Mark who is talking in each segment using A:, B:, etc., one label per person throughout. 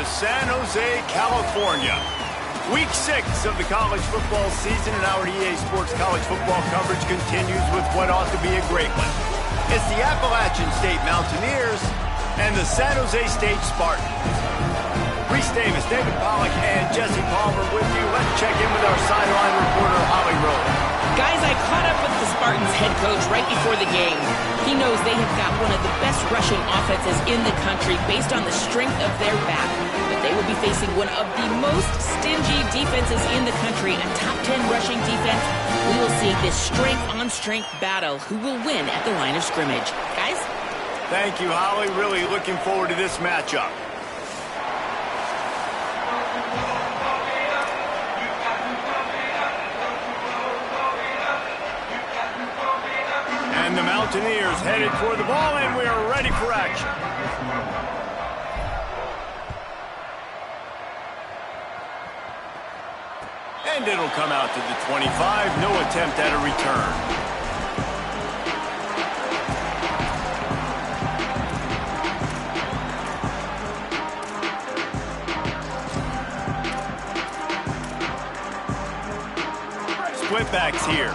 A: San Jose, California. Week 6 of the college football season, and our EA Sports college football coverage continues with what ought to be a great one. It's the Appalachian State Mountaineers and the San Jose State Spartans. Reese Davis, David Pollack, and Jesse Palmer with you. Let's check in with our sideline reporter, Holly Rowe.
B: Guys, I caught up with the Spartans head coach right before the game. He knows they have got one of the best rushing offenses in the country based on the strength of their back. But they will be facing one of the most stingy defenses in the country, a top 10 rushing defense. We will see this strength-on-strength battle. Who will win at the line of scrimmage? Guys?
A: Thank you, Holly. Really looking forward to this matchup. And the Mountaineers headed for the ball, and we are ready for action. And it'll come out to the 25. No attempt at a return. Split backs here.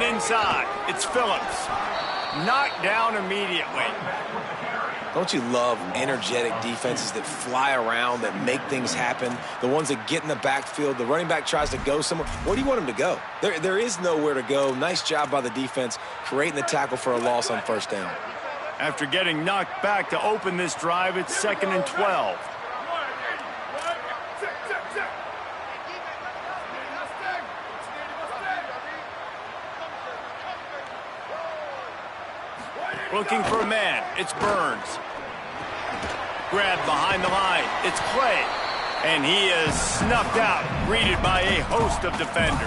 A: Inside, it's Phillips. Knocked down immediately.
C: Don't you love energetic defenses that fly around, that make things happen? The ones that get in the backfield, the running back tries to go somewhere. Where do you want him to go? There is nowhere to go. Nice job by the defense, creating the tackle for a loss on first down.
A: After getting knocked back to open this drive, it's 2nd and 12. Looking for a man, it's Burns. Grabbed behind the line, it's Clay. And he is snuffed out, greeted by a host of defenders.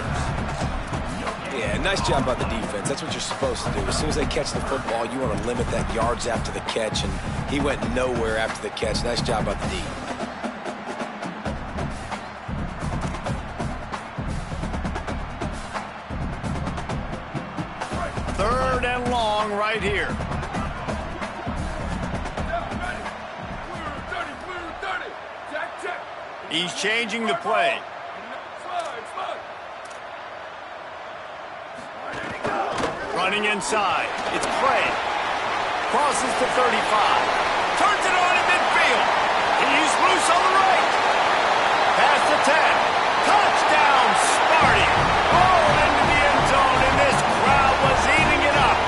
C: Yeah, nice job by the defense. That's what you're supposed to do. As soon as they catch the football, you want to limit that yards after the catch, and he went nowhere after the catch. Nice job by the D.
A: 3rd and long right here. He's changing the play. Running inside. It's Clay. Crosses to 35. Turns it on in midfield. He's loose on the right. Past the 10. Touchdown, Sparty. Ball into the end zone, and this crowd was eating it up.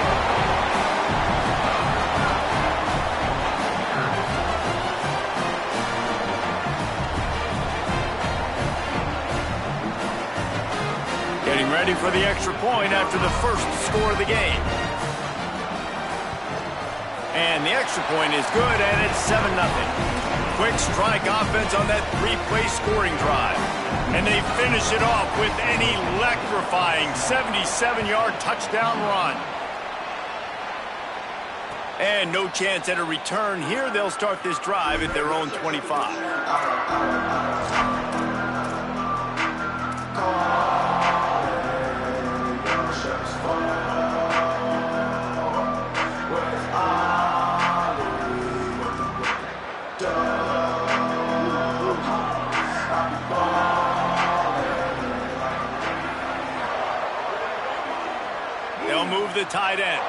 A: Getting ready for the extra point after the first score of the game. And the extra point is good, and it's 7-0. Quick strike offense on that 3-play scoring drive. And they finish it off with an electrifying 77-yard touchdown run. And no chance at a return here. They'll start this drive at their own 25. They'll move the tight end.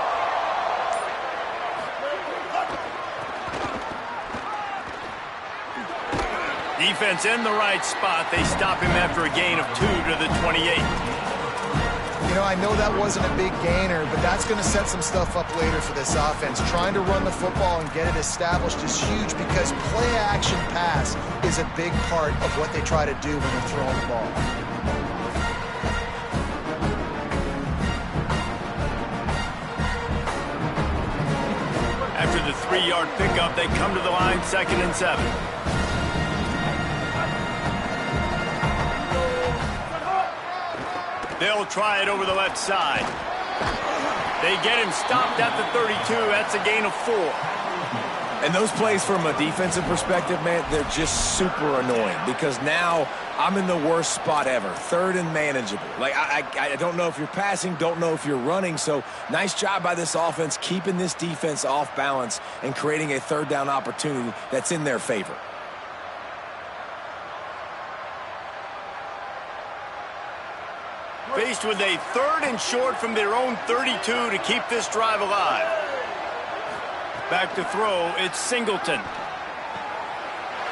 A: Defense in the right spot. They stop him after a gain of 2 to the 28.
D: You know, I know that wasn't a big gainer, but that's going to set some stuff up later for this offense. Trying to run the football and get it established is huge because play-action pass is a big part of what they try to do when they're throwing the ball.
A: After the 3-yard pickup, they come to the line, 2nd and 7. They'll try it over the left side. They get him stopped at the 32. That's a gain of 4.
C: And those plays from a defensive perspective, man, they're just super annoying because now I'm in the worst spot ever, third and manageable. Like, I don't know if you're passing, don't know if you're running, so nice job by this offense keeping this defense off balance and creating a third down opportunity that's in their favor.
A: Faced with a 3rd and short from their own 32 to keep this drive alive. Back to throw, it's Singleton.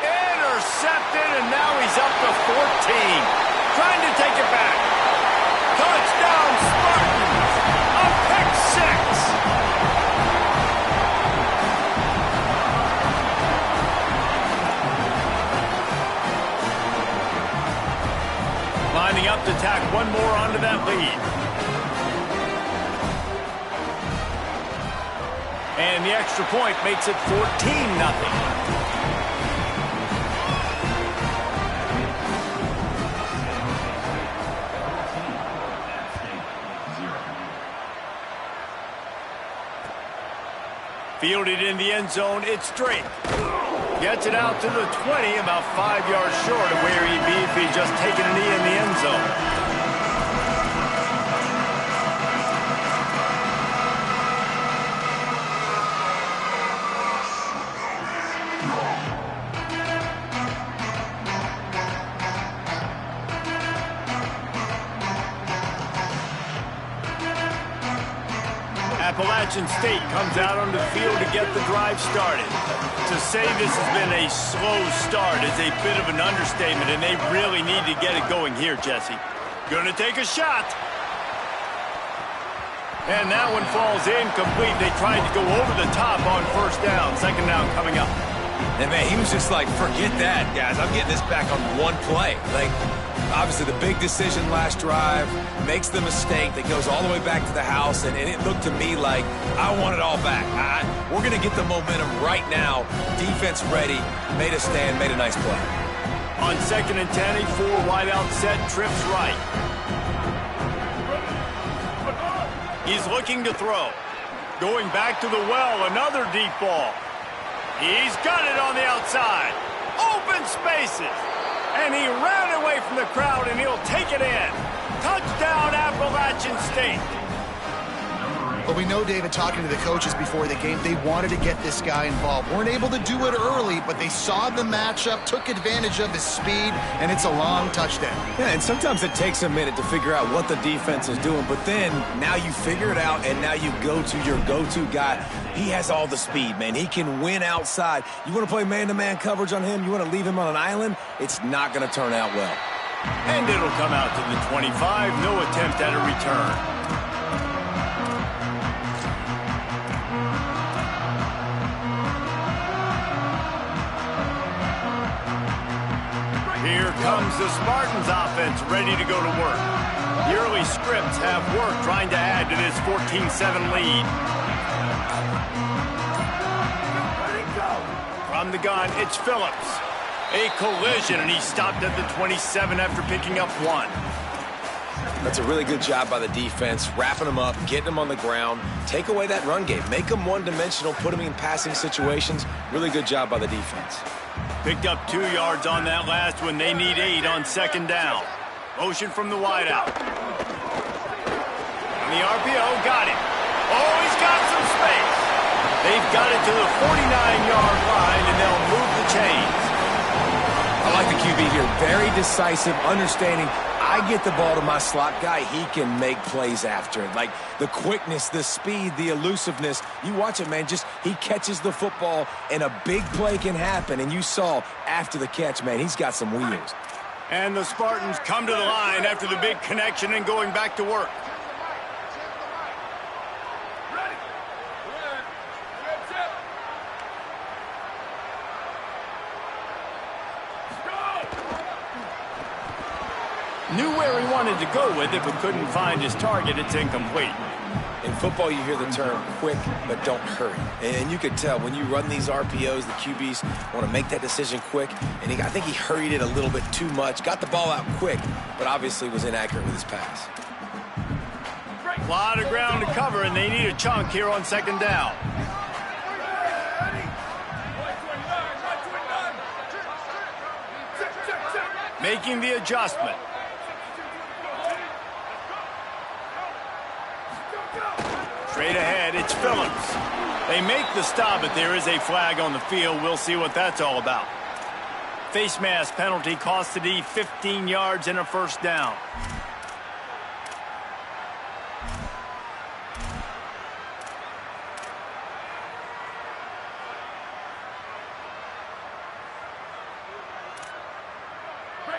A: Intercepted, and now he's up to 14. Trying to take it back. Touchdown, Spartans! A pick six! Lining up to tack one more onto that lead. And the extra point makes it 14-0. Fielded in the end zone, it's Drake. Gets it out to the 20, about 5 yards short of where he'd be if he'd just taken a knee in the end zone. Appalachian State comes out on the field to get the drive started. To say this has been a slow start is a bit of an understatement, and they really need to get it going here, Jesse. Gonna take a shot. And that one falls incomplete. They tried to go over the top on first down. Second down coming up.
C: And, man, he was just like, forget that, guys. I'm getting this back on one play. Like, obviously, the big decision last drive, makes the mistake that goes all the way back to the house, and it looked to me like I want it all back. We're going to get the momentum right now. Defense ready, made a stand, made a nice play.
A: On 2nd and 10, a 4-wide-out set, trips right. He's looking to throw. Going back to the well, another deep ball. He's got it on the outside. Open spaces. And he ran away from the crowd, and he'll take it in. Touchdown, Appalachian State.
D: But we know, David, talking to the coaches before the game, they wanted to get this guy involved. Weren't able to do it early, but they saw the matchup, took advantage of his speed, and it's a long touchdown.
C: Yeah, and sometimes it takes a minute to figure out what the defense is doing, but then now you figure it out, and now you go to your go-to guy. He has all the speed, man. He can win outside. You want to play man-to-man coverage on him? You want to leave him on an island? It's not going to turn out well.
A: And it'll come out to the 25. No attempt at a return. Here comes the Spartans offense ready to go to work. The early scripts have worked trying to add to this 14-7 lead. From the gun, it's Phillips. A collision, and he stopped at the 27 after picking up one.
C: That's a really good job by the defense, wrapping them up, getting them on the ground, take away that run game, make them one-dimensional, put them in passing situations. Really good job by the defense.
A: Picked up 2 yards on that last one. They need 8 on second down. Motion from the wideout. And the RPO got it. Oh, he's got some space. They've got it to the 49-yard line, and they'll move the chains.
C: I like the QB here. Very decisive, understanding. I get the ball to my slot guy, he can make plays after it. Like the quickness, the speed, the elusiveness. You watch it, man. Just he catches the football, and a big play can happen. And you saw after the catch, man, he's got some wheels.
A: And the Spartans come to the line after the big connection and going back to work. Knew where he wanted to go with it, but couldn't find his target. It's incomplete.
C: In football, you hear the term quick, but don't hurry. And you could tell when you run these RPOs, the QBs want to make that decision quick. And I think he hurried it a little bit too much. Got the ball out quick, but obviously was inaccurate with his pass.
A: A lot of ground to cover, and they need a chunk here on second down. making the adjustment. Straight ahead, it's Phillips. They make the stop, but there is a flag on the field. We'll see what that's all about. Face mask penalty cost the D 15 yards and a first down.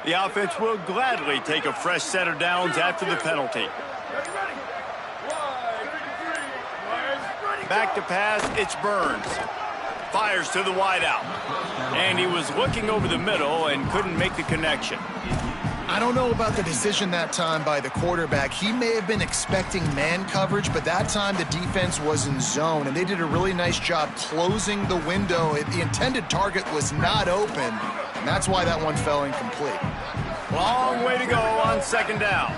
A: The offense will gladly take a fresh set of downs after the penalty. Back to pass, it's Burns. Fires to the wideout. And he was looking over the middle and couldn't make the connection.
D: I don't know about the decision that time by the quarterback. He may have been expecting man coverage, but that time the defense was in zone, and they did a really nice job closing the window. The intended target was not open, and that's why that one fell incomplete.
A: Long way to go on second down.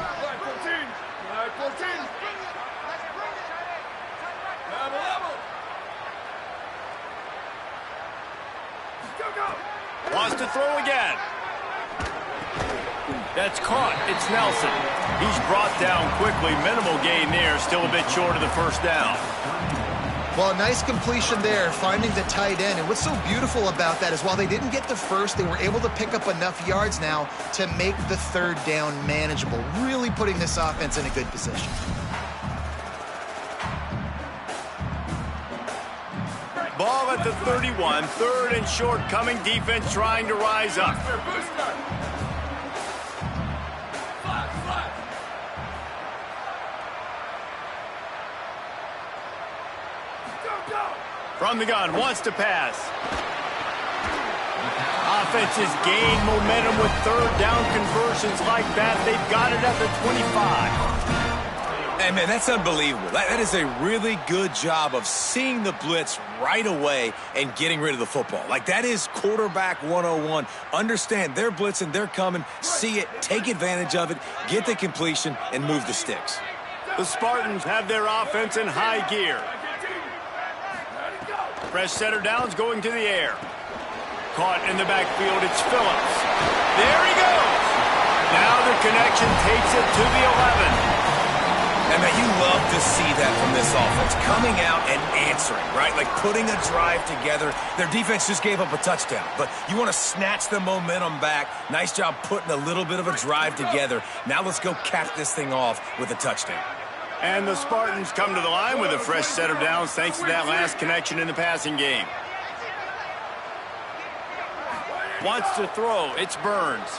A: Wants to throw again. That's caught. It's Nelson. He's brought down quickly. Minimal gain there. Still a bit short of the first down.
D: Well, nice completion there, finding the tight end. And what's so beautiful about that is while they didn't get the first, they were able to pick up enough yards now to make the third down manageable, really putting this offense in a good position.
A: Ball at the 31, third and short coming, defense trying to rise up. From the gun, wants to pass. Offense has gained momentum with third down conversions like that. They've got it at the 25.
C: Hey, man, that's unbelievable. That is a really good job of seeing the blitz right away and getting rid of the football. Like, that is quarterback 101. Understand they're blitzing, they're coming, see it, take advantage of it, get the completion, and move the sticks.
A: The Spartans have their offense in high gear. Fresh set of downs going to the air. Caught in the backfield, it's Phillips. There he goes. Now the connection takes it to the 11.
C: And man, you love to see that from this offense, coming out and answering, right? Like putting a drive together. Their defense just gave up a touchdown, but you want to snatch the momentum back. Nice job putting a little bit of a drive together. Now let's go cap this thing off with a touchdown.
A: And the Spartans come to the line with a fresh set of downs thanks to that last connection in the passing game. Wants to throw, it's Burns.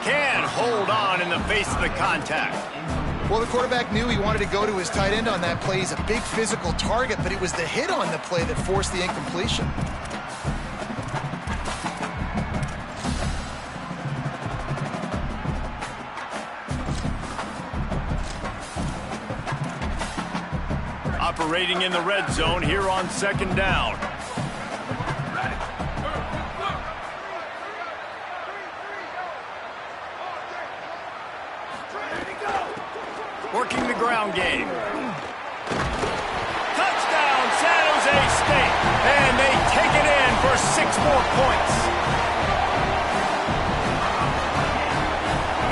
A: Can't hold on in the face of the contact.
D: Well, the quarterback knew he wanted to go to his tight end on that play. He's a big physical target, but it was the hit on the play that forced the incompletion.
A: Operating in the red zone here on second down. Working the ground game. Touchdown, San Jose State. And they take it in for 6 more points.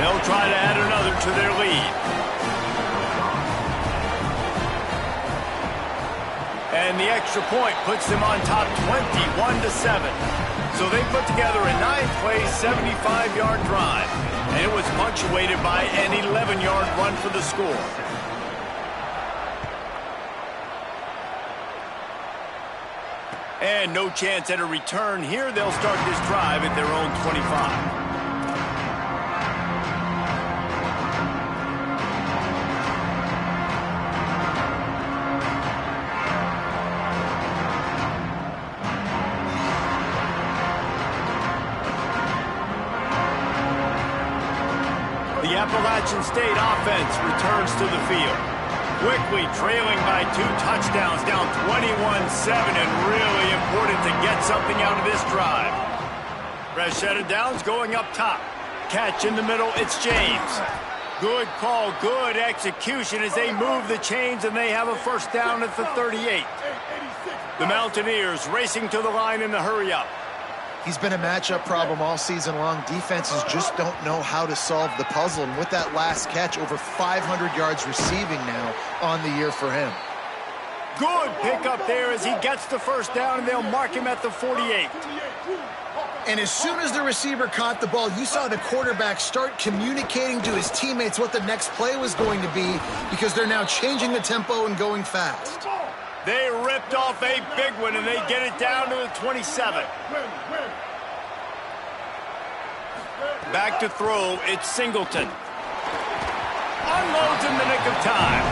A: They'll try to add another to their lead. And the extra point puts them on top 21-7. So they put together a 9-play, 75-yard drive. And it was punctuated by an 11-yard run for the score. And no chance at a return here. They'll start this drive at their own 25. The Appalachian State offense returns to the field. Quickly trailing by 2 touchdowns, down 21-7, and really important to get something out of this drive. Fresh set of downs going up top. Catch in the middle, it's James. Good call, good execution as they move the chains, and they have a first down at the 38. The Mountaineers racing to the line in the hurry-up.
D: He's been a matchup problem all season long. Defenses just don't know how to solve the puzzle. And with that last catch, over 500 yards receiving now on the year for him.
A: Good pickup there as he gets the first down, and they'll mark him at the 48.
D: And as soon as the receiver caught the ball, you saw the quarterback start communicating to his teammates what the next play was going to be, because they're now changing the tempo and going fast.
A: They ripped off a big one, and they get it down to the 27. Back to throw, it's Singleton. Unloads in the nick of time.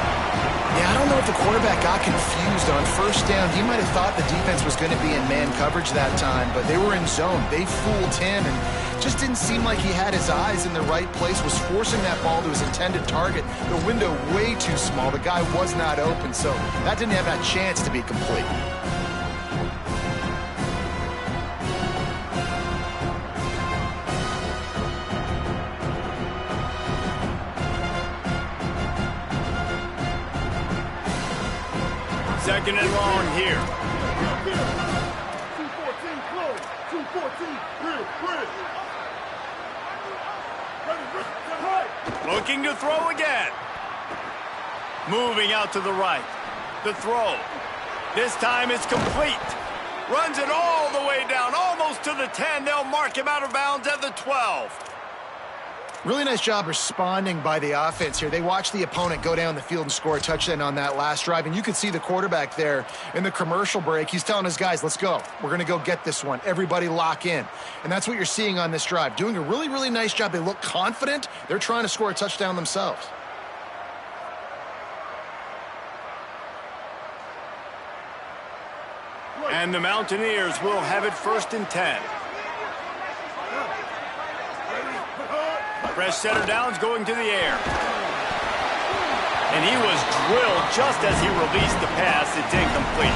D: Yeah, I don't know if the quarterback got confused on first down. He might have thought the defense was going to be in man coverage that time, but they were in zone. They fooled him, and just didn't seem like he had his eyes in the right place, was forcing that ball to his intended target. The window way too small. The guy was not open, so that didn't have that chance to be complete.
A: Second and long here.
E: 214 close. 214 real.
A: Looking to throw again. Moving out to the right. The throw. This time it's complete. Runs it all the way down, almost to the 10. They'll mark him out of bounds at the 12.
D: Really nice job responding by the offense here. They watched the opponent go down the field and score a touchdown on that last drive, and you could see the quarterback there in the commercial break. He's telling his guys, let's go. We're going to go get this one. Everybody lock in. And that's what you're seeing on this drive. Doing a really, really nice job. They look confident. They're trying to score a touchdown themselves.
A: And the Mountaineers will have it 1st and 10. Fresh setter downs going to the air. And he was drilled just as he released the pass. It's incomplete.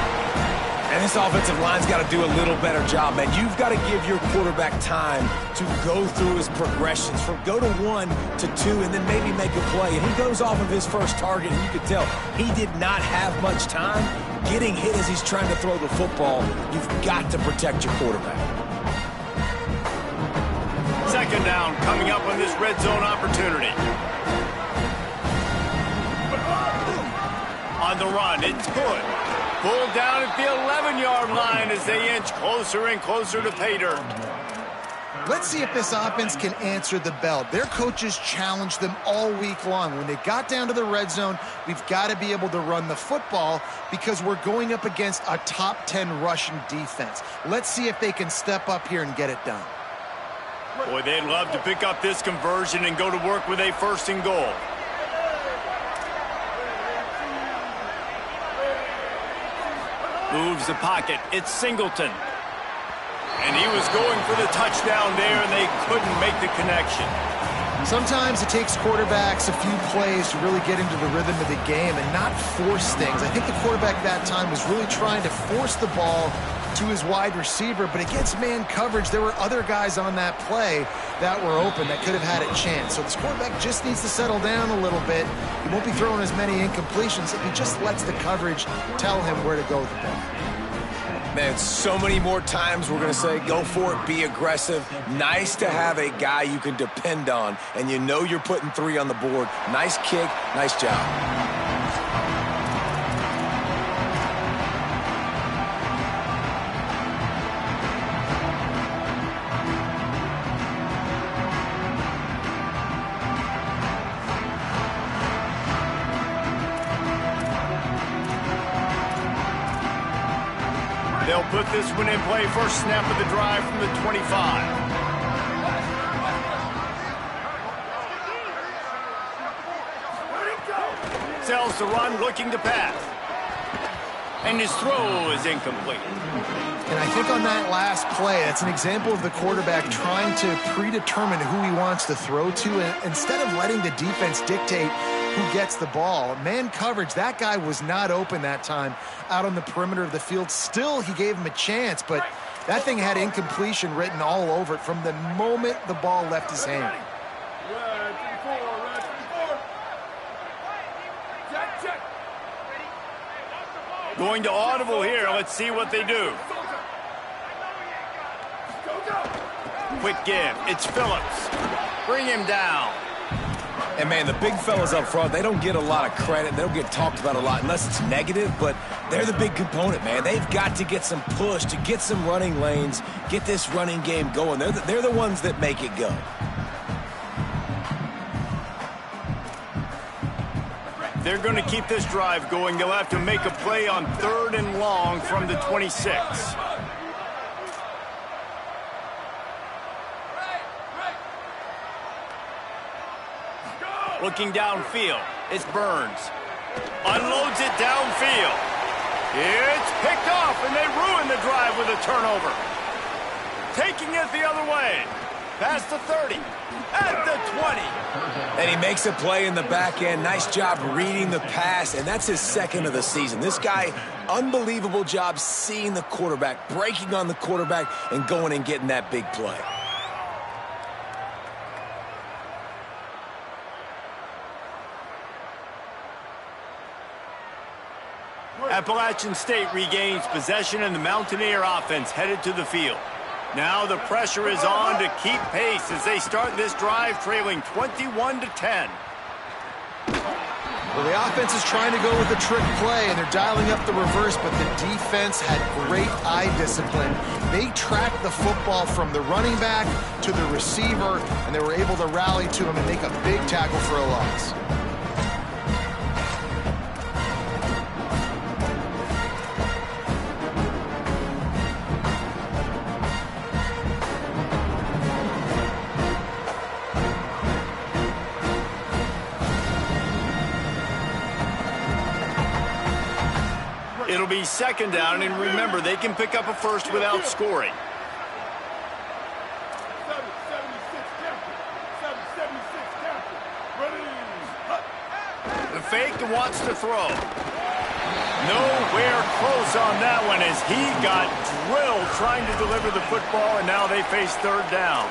C: And this offensive line's got to do a little better job, man. You've got to give your quarterback time to go through his progressions from go to 1 to 2 and then maybe make a play. And he goes off of his first target, and you could tell he did not have much time getting hit as he's trying to throw the football. You've got to protect your quarterback.
A: Second down coming up on this red zone opportunity. On the run, it's good. Pulled down at the 11-yard line as they inch closer and closer to pay dirt.
D: Let's see if this offense can answer the bell. Their coaches challenged them all week long. When they got down to the red zone, we've got to be able to run the football because we're going up against a top 10 rushing defense. Let's see if they can step up here and get it done.
A: Boy, they'd love to pick up this conversion and go to work with a 1st and goal. Moves the pocket. It's Singleton. And he was going for the touchdown there, and they couldn't make the connection.
D: Sometimes it takes quarterbacks a few plays to really get into the rhythm of the game and not force things. I think the quarterback that time was really trying to force the ball to his wide receiver, but against man coverage, there were other guys on that play that were open that could have had a chance. So this quarterback just needs to settle down a little bit. He won't be throwing as many incompletions if he just lets the coverage tell him where to go with the ball.
C: Man, so many more times we're going to say, go for it, be aggressive. Nice to have a guy you can depend on, and you know you're putting 3 on the board. Nice kick, nice job.
A: They'll put this one in play. First snap of the drive from the 25. Sells the run, looking to pass. And his throw is incomplete.
D: And I think on that last play, that's an example of the quarterback trying to predetermine who he wants to throw to, and instead of letting the defense dictate who gets the ball. Man coverage, that guy was not open that time out on the perimeter of the field. Still, he gave him a chance, but that thing had incompletion written all over it from the moment the ball left his hand.
A: Going to audible here. Let's see what they do. Quick give. It's Phillips. Bring him down.
C: And, man, the big fellas up front, they don't get a lot of credit. They don't get talked about a lot unless it's negative, but they're the big component, man. They've got to get some push, to get some running lanes, get this running game going. They're the ones that make it go.
A: They're going to keep this drive going. They'll have to make a play on 3rd and long from the 26. Looking downfield, it's Burns. Unloads it downfield. It's picked off, and they ruin the drive with a turnover. Taking it the other way. Past the 30, at the 20.
C: And he makes a play in the back end. Nice job reading the pass, and that's his 2nd of the season. This guy, unbelievable job seeing the quarterback, breaking on the quarterback, and going and getting that big play.
A: Appalachian State regains possession, and the Mountaineer offense headed to the field. Now the pressure is on to keep pace as they start this drive trailing 21-10.
D: Well, the offense is trying to go with the trick play, and they're dialing up the reverse, but the defense had great eye discipline. They tracked the football from the running back to the receiver, and they were able to rally to him and make a big tackle for a loss.
A: It'll be 2nd down, and remember, they can pick up a first without scoring.
E: 776
A: The fake wants to throw. Nowhere close on that one as he got drilled trying to deliver the football, and now they face 3rd down.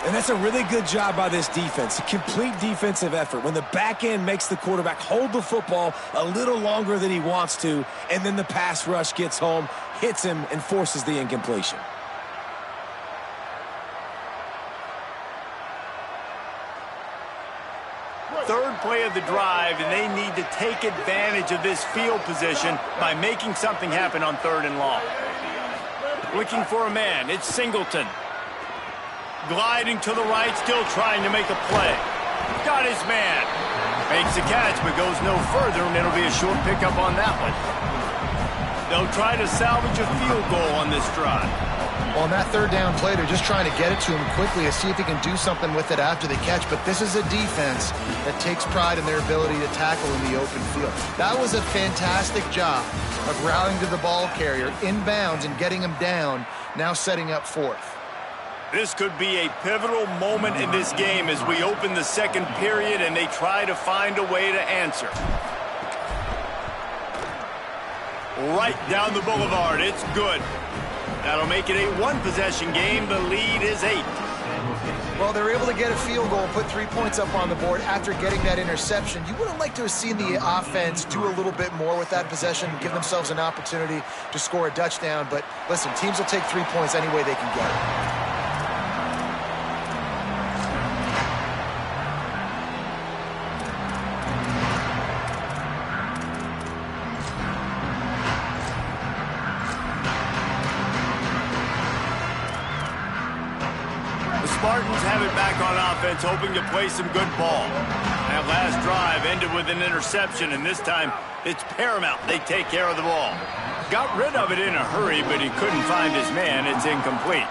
C: And that's a really good job by this defense, a complete defensive effort. When the back end makes the quarterback hold the football a little longer than he wants to, and then the pass rush gets home, hits him, and forces the incompletion.
A: Third play of the drive, and they need to take advantage of this field position by making something happen on 3rd and long. Looking for a man, it's Singleton. Gliding to the right, still trying to make a play. Got his man. Makes the catch, but goes no further, and it'll be a short pickup on that one. They'll try to salvage a field goal on this drive.
D: Well, on that 3rd down play, they're just trying to get it to him quickly to see if he can do something with it after the catch. But this is a defense that takes pride in their ability to tackle in the open field. That was a fantastic job of rallying to the ball carrier, inbounds, and getting him down, now setting up 4th.
A: This could be a pivotal moment in this game as we open the 2nd period and they try to find a way to answer. Right down the boulevard, it's good. That'll make it a 1-possession game. The lead is 8.
D: Well, they're able to get a field goal, put 3 points up on the board after getting that interception. You would have liked to have seen the offense do a little bit more with that possession, give themselves an opportunity to score a touchdown. But listen, teams will take 3 points any way they can get it.
A: Spartans have it back on offense, hoping to play some good ball. That last drive ended with an interception, and this time it's paramount they take care of the ball. Got rid of it in a hurry, but he couldn't find his man. It's incomplete.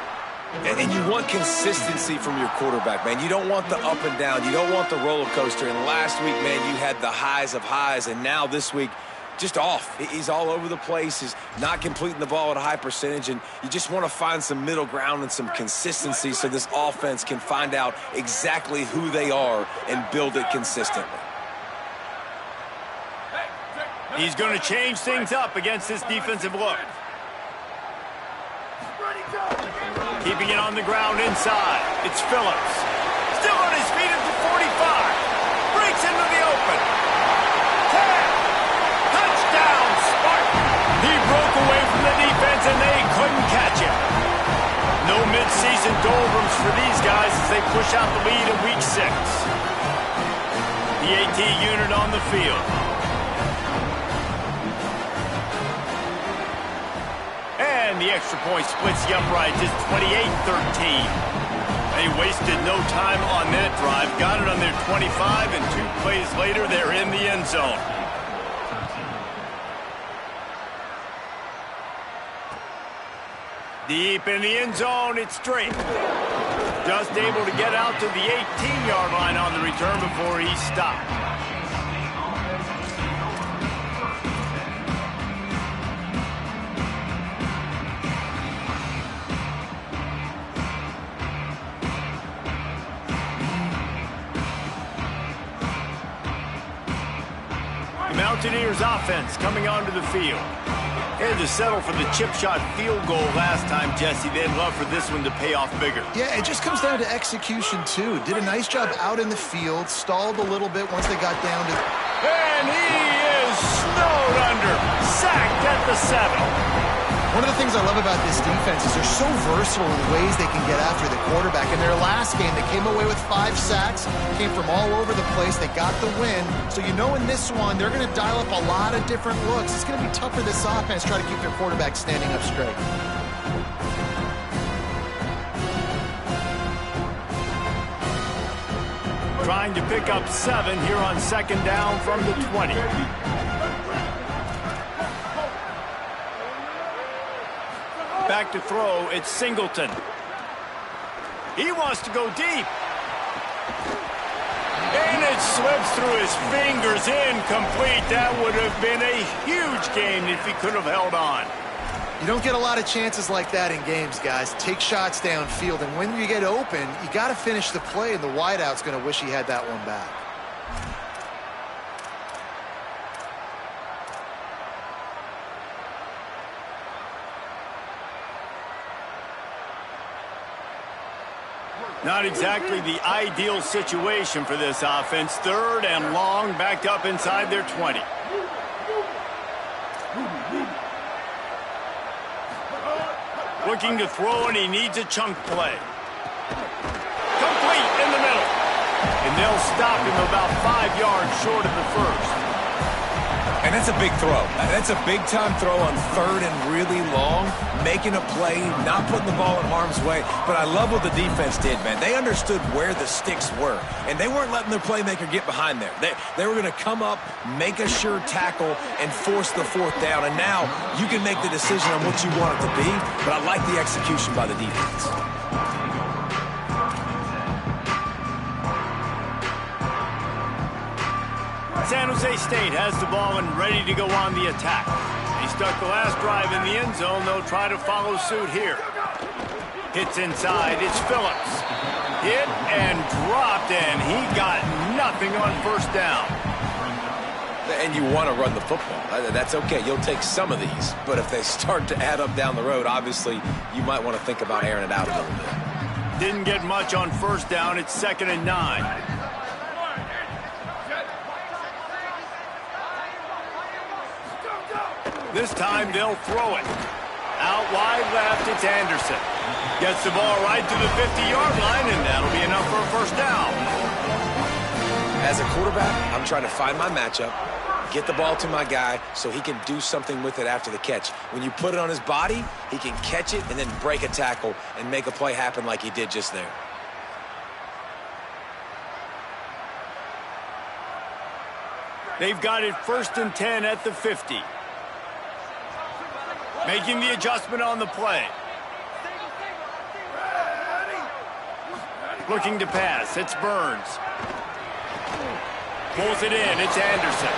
C: And you want consistency from your quarterback, man. You don't want the up and down. You don't want the roller coaster. And last week, man, you had the highs of highs, and now this week, just off. He's all over the place. He's not completing the ball at a high percentage, and you just want to find some middle ground and some consistency so this offense can find out exactly who they are and build it consistently.
A: He's going to change things up against this defensive look. Keeping it on the ground inside. It's Phillips. Still on his feet at the 45. Breaks into the open. 10. Touchdown, Spartan. He broke away from the defense, and they couldn't catch him. No midseason doldrums for these guys as they push out the lead in Week 6. The AT unit on the field. And the extra point splits the uprights. It's 28-13. They wasted no time on that drive. Got it on their 25, and 2 plays later, they're in the end zone. Deep in the end zone, it's straight. Just able to get out to the 18-yard line on the return before he stopped. The Mountaineers offense coming onto the field. They had to settle for the chip shot field goal last time, Jesse. They'd love for this one to pay off bigger.
D: Yeah, it just comes down to execution, too. Did a nice job out in the field, stalled a little bit once they got down to...
A: And he is snowed under, sacked at the 7.
D: One of the things I love about this defense is they're so versatile in the ways they can get after the quarterback. In their last game, they came away with 5 sacks, came from all over the place. They got the win. So you know in this one, they're going to dial up a lot of different looks. It's going to be tough for this offense to try to keep their quarterback standing up straight.
A: Trying to pick up 7 here on 2nd down from the 20. Back to throw, it's Singleton. He wants to go deep. And it slips through his fingers, incomplete. That would have been a huge gain if he could have held on.
D: You don't get a lot of chances like that in games, guys. Take shots downfield, and when you get open, you got to finish the play, and the wideout's going to wish he had that one back.
A: Not exactly the ideal situation for this offense. 3rd and long, backed up inside their 20. Looking to throw, and he needs a chunk play. Complete in the middle. And they'll stop him about 5 yards short of the first.
C: And that's a big throw. That's a big-time throw on 3rd and really long, making a play, not putting the ball in harm's way. But I love what the defense did, man. They understood where the sticks were, and they weren't letting their playmaker get behind there. They were going to come up, make a sure tackle, and force the 4th down. And now you can make the decision on what you want it to be, but I like the execution by the defense.
A: San Jose State has the ball and ready to go on the attack. He stuck the last drive in the end zone. They'll try to follow suit here. Hits inside. It's Phillips. Hit and dropped, and he got nothing on 1st down.
C: And you want to run the football. That's okay. You'll take some of these. But if they start to add up down the road, obviously, you might want to think about airing it out a little bit.
A: Didn't get much on 1st down. It's 2nd and 9. This time they'll throw it. Out wide left, it's Anderson. Gets the ball right to the 50-yard line, and that'll be enough for a 1st down.
C: As a quarterback, I'm trying to find my matchup, get the ball to my guy so he can do something with it after the catch. When you put it on his body, he can catch it and then break a tackle and make a play happen like he did just there.
A: They've got it 1st and 10 at the 50. Making the adjustment on the play. Looking to pass. It's Burns. Pulls it in. It's Anderson.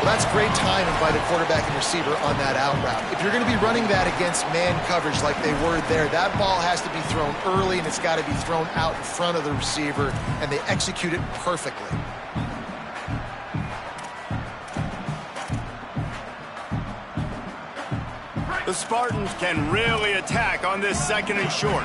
D: Well, that's great timing by the quarterback and receiver on that out route. If you're going to be running that against man coverage like they were there, that ball has to be thrown early, and it's got to be thrown out in front of the receiver, and they execute it perfectly.
A: The Spartans can really attack on this 2nd and short.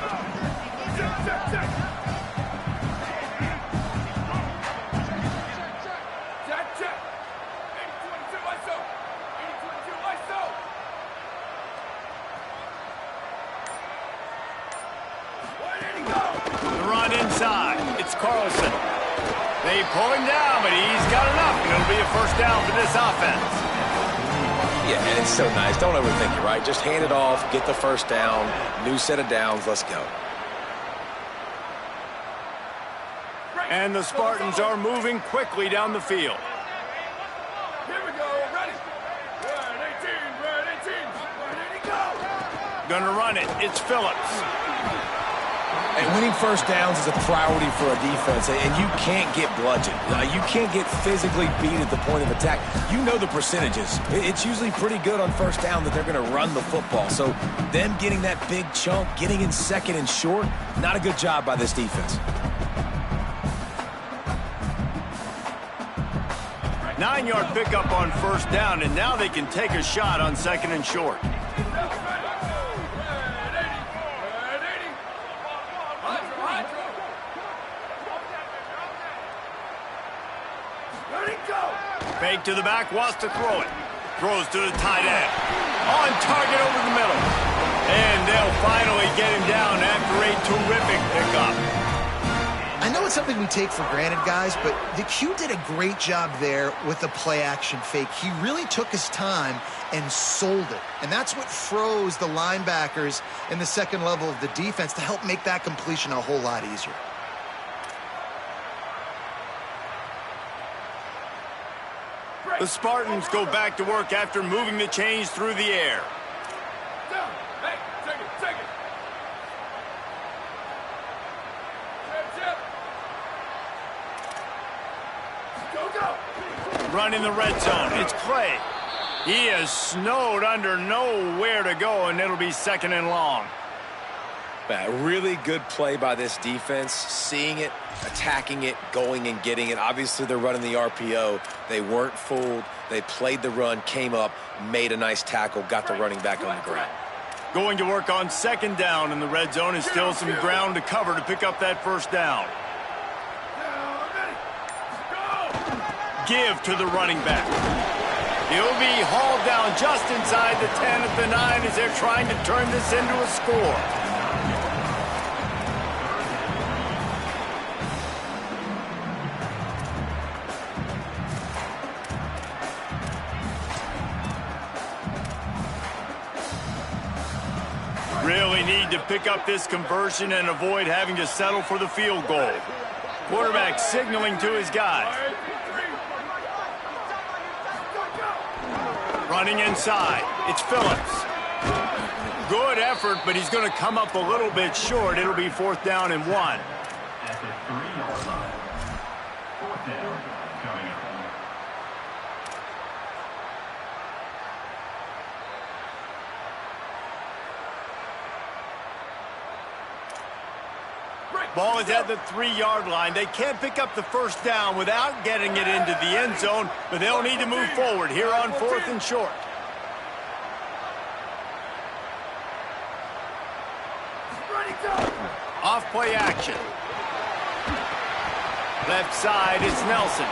A: The run inside. It's Carlson. They pull him down, but he's got enough, and it'll be a first down for this offense.
C: Yeah, and it's so nice. Don't overthink it, right? Just hand it off, get the first down, new set of downs, let's go.
A: And the Spartans are moving quickly down the field.
E: Here we go. Ready. Red 18. Ready to go.
A: Gonna run it. It's Phillips.
C: And winning first downs is a priority for a defense, and you can't get bludgeoned. You can't get physically beat at the point of attack. You know the percentages. It's usually pretty good on first down that they're going to run the football. So them getting that big chunk, getting in second and short, not a good job by this defense.
A: 9-yard pickup on first down, and now they can take a shot on second and short. Fake to the back, wants to throw it. Throws to the tight end. On target over the middle. And they'll finally get him down after a terrific pickup.
D: I know it's something we take for granted, guys, but the Q did a great job there with the play-action fake. He really took his time and sold it. And that's what froze the linebackers in the second level of the defense to help make that completion a whole lot easier.
A: The Spartans go back to work after moving the chains through the air.
E: Down. Hey, take it. Chip. Go.
A: Run in the red zone. It's Clay. He is snowed under, nowhere to go, and it'll be second and long.
C: A really good play by this defense, seeing it, attacking it, going and getting it. Obviously, they're running the RPO. They weren't fooled. They played the run, came up, made a nice tackle, got the running back on the ground.
A: Going to work on second down in the red zone, and still some ground to cover to pick up that first down. Give to the running back. He'll be hauled down just inside the 10 at the 9 as they're trying to turn this into a score. Really need to pick up this conversion and avoid having to settle for the field goal. Quarterback signaling to his guys. Running inside. It's Phillips. Good effort, but he's going to come up a little bit short. It'll be fourth down and 1.
F: At the 3-yard line. Fourth down coming up.
A: Ball is at the 3-yard line. They can't pick up the first down without getting it into the end zone, but they'll need to move forward here on fourth and short. Off play action. Left side, it's Nelson.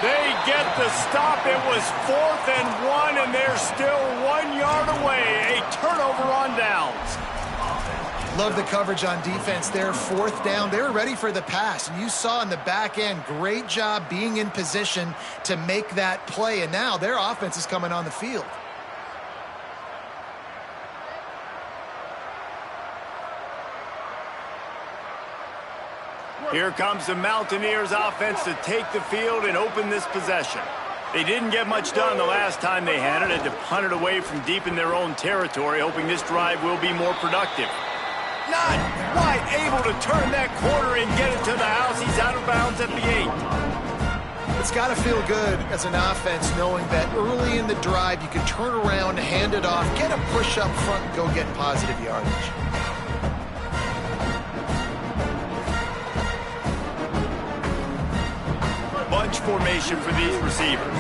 A: They get the stop. It was 4th and 1, and they're still 1 yard away. A turnover on downs.
D: Love the coverage on defense there. 4th down. They were ready for the pass. And you saw in the back end, great job being in position to make that play. And now their offense is coming on the field.
A: Here comes the Mountaineers offense to take the field and open this possession. They didn't get much done the last time they had it. Had to punt it away from deep in their own territory, hoping this drive will be more productive. Not quite able to turn that corner and get it to the house. He's out of bounds at the 8.
D: It's got to feel good as an offense knowing that early in the drive you can turn around, hand it off, get a push up front, and go get positive yardage.
A: Bunch formation for these receivers.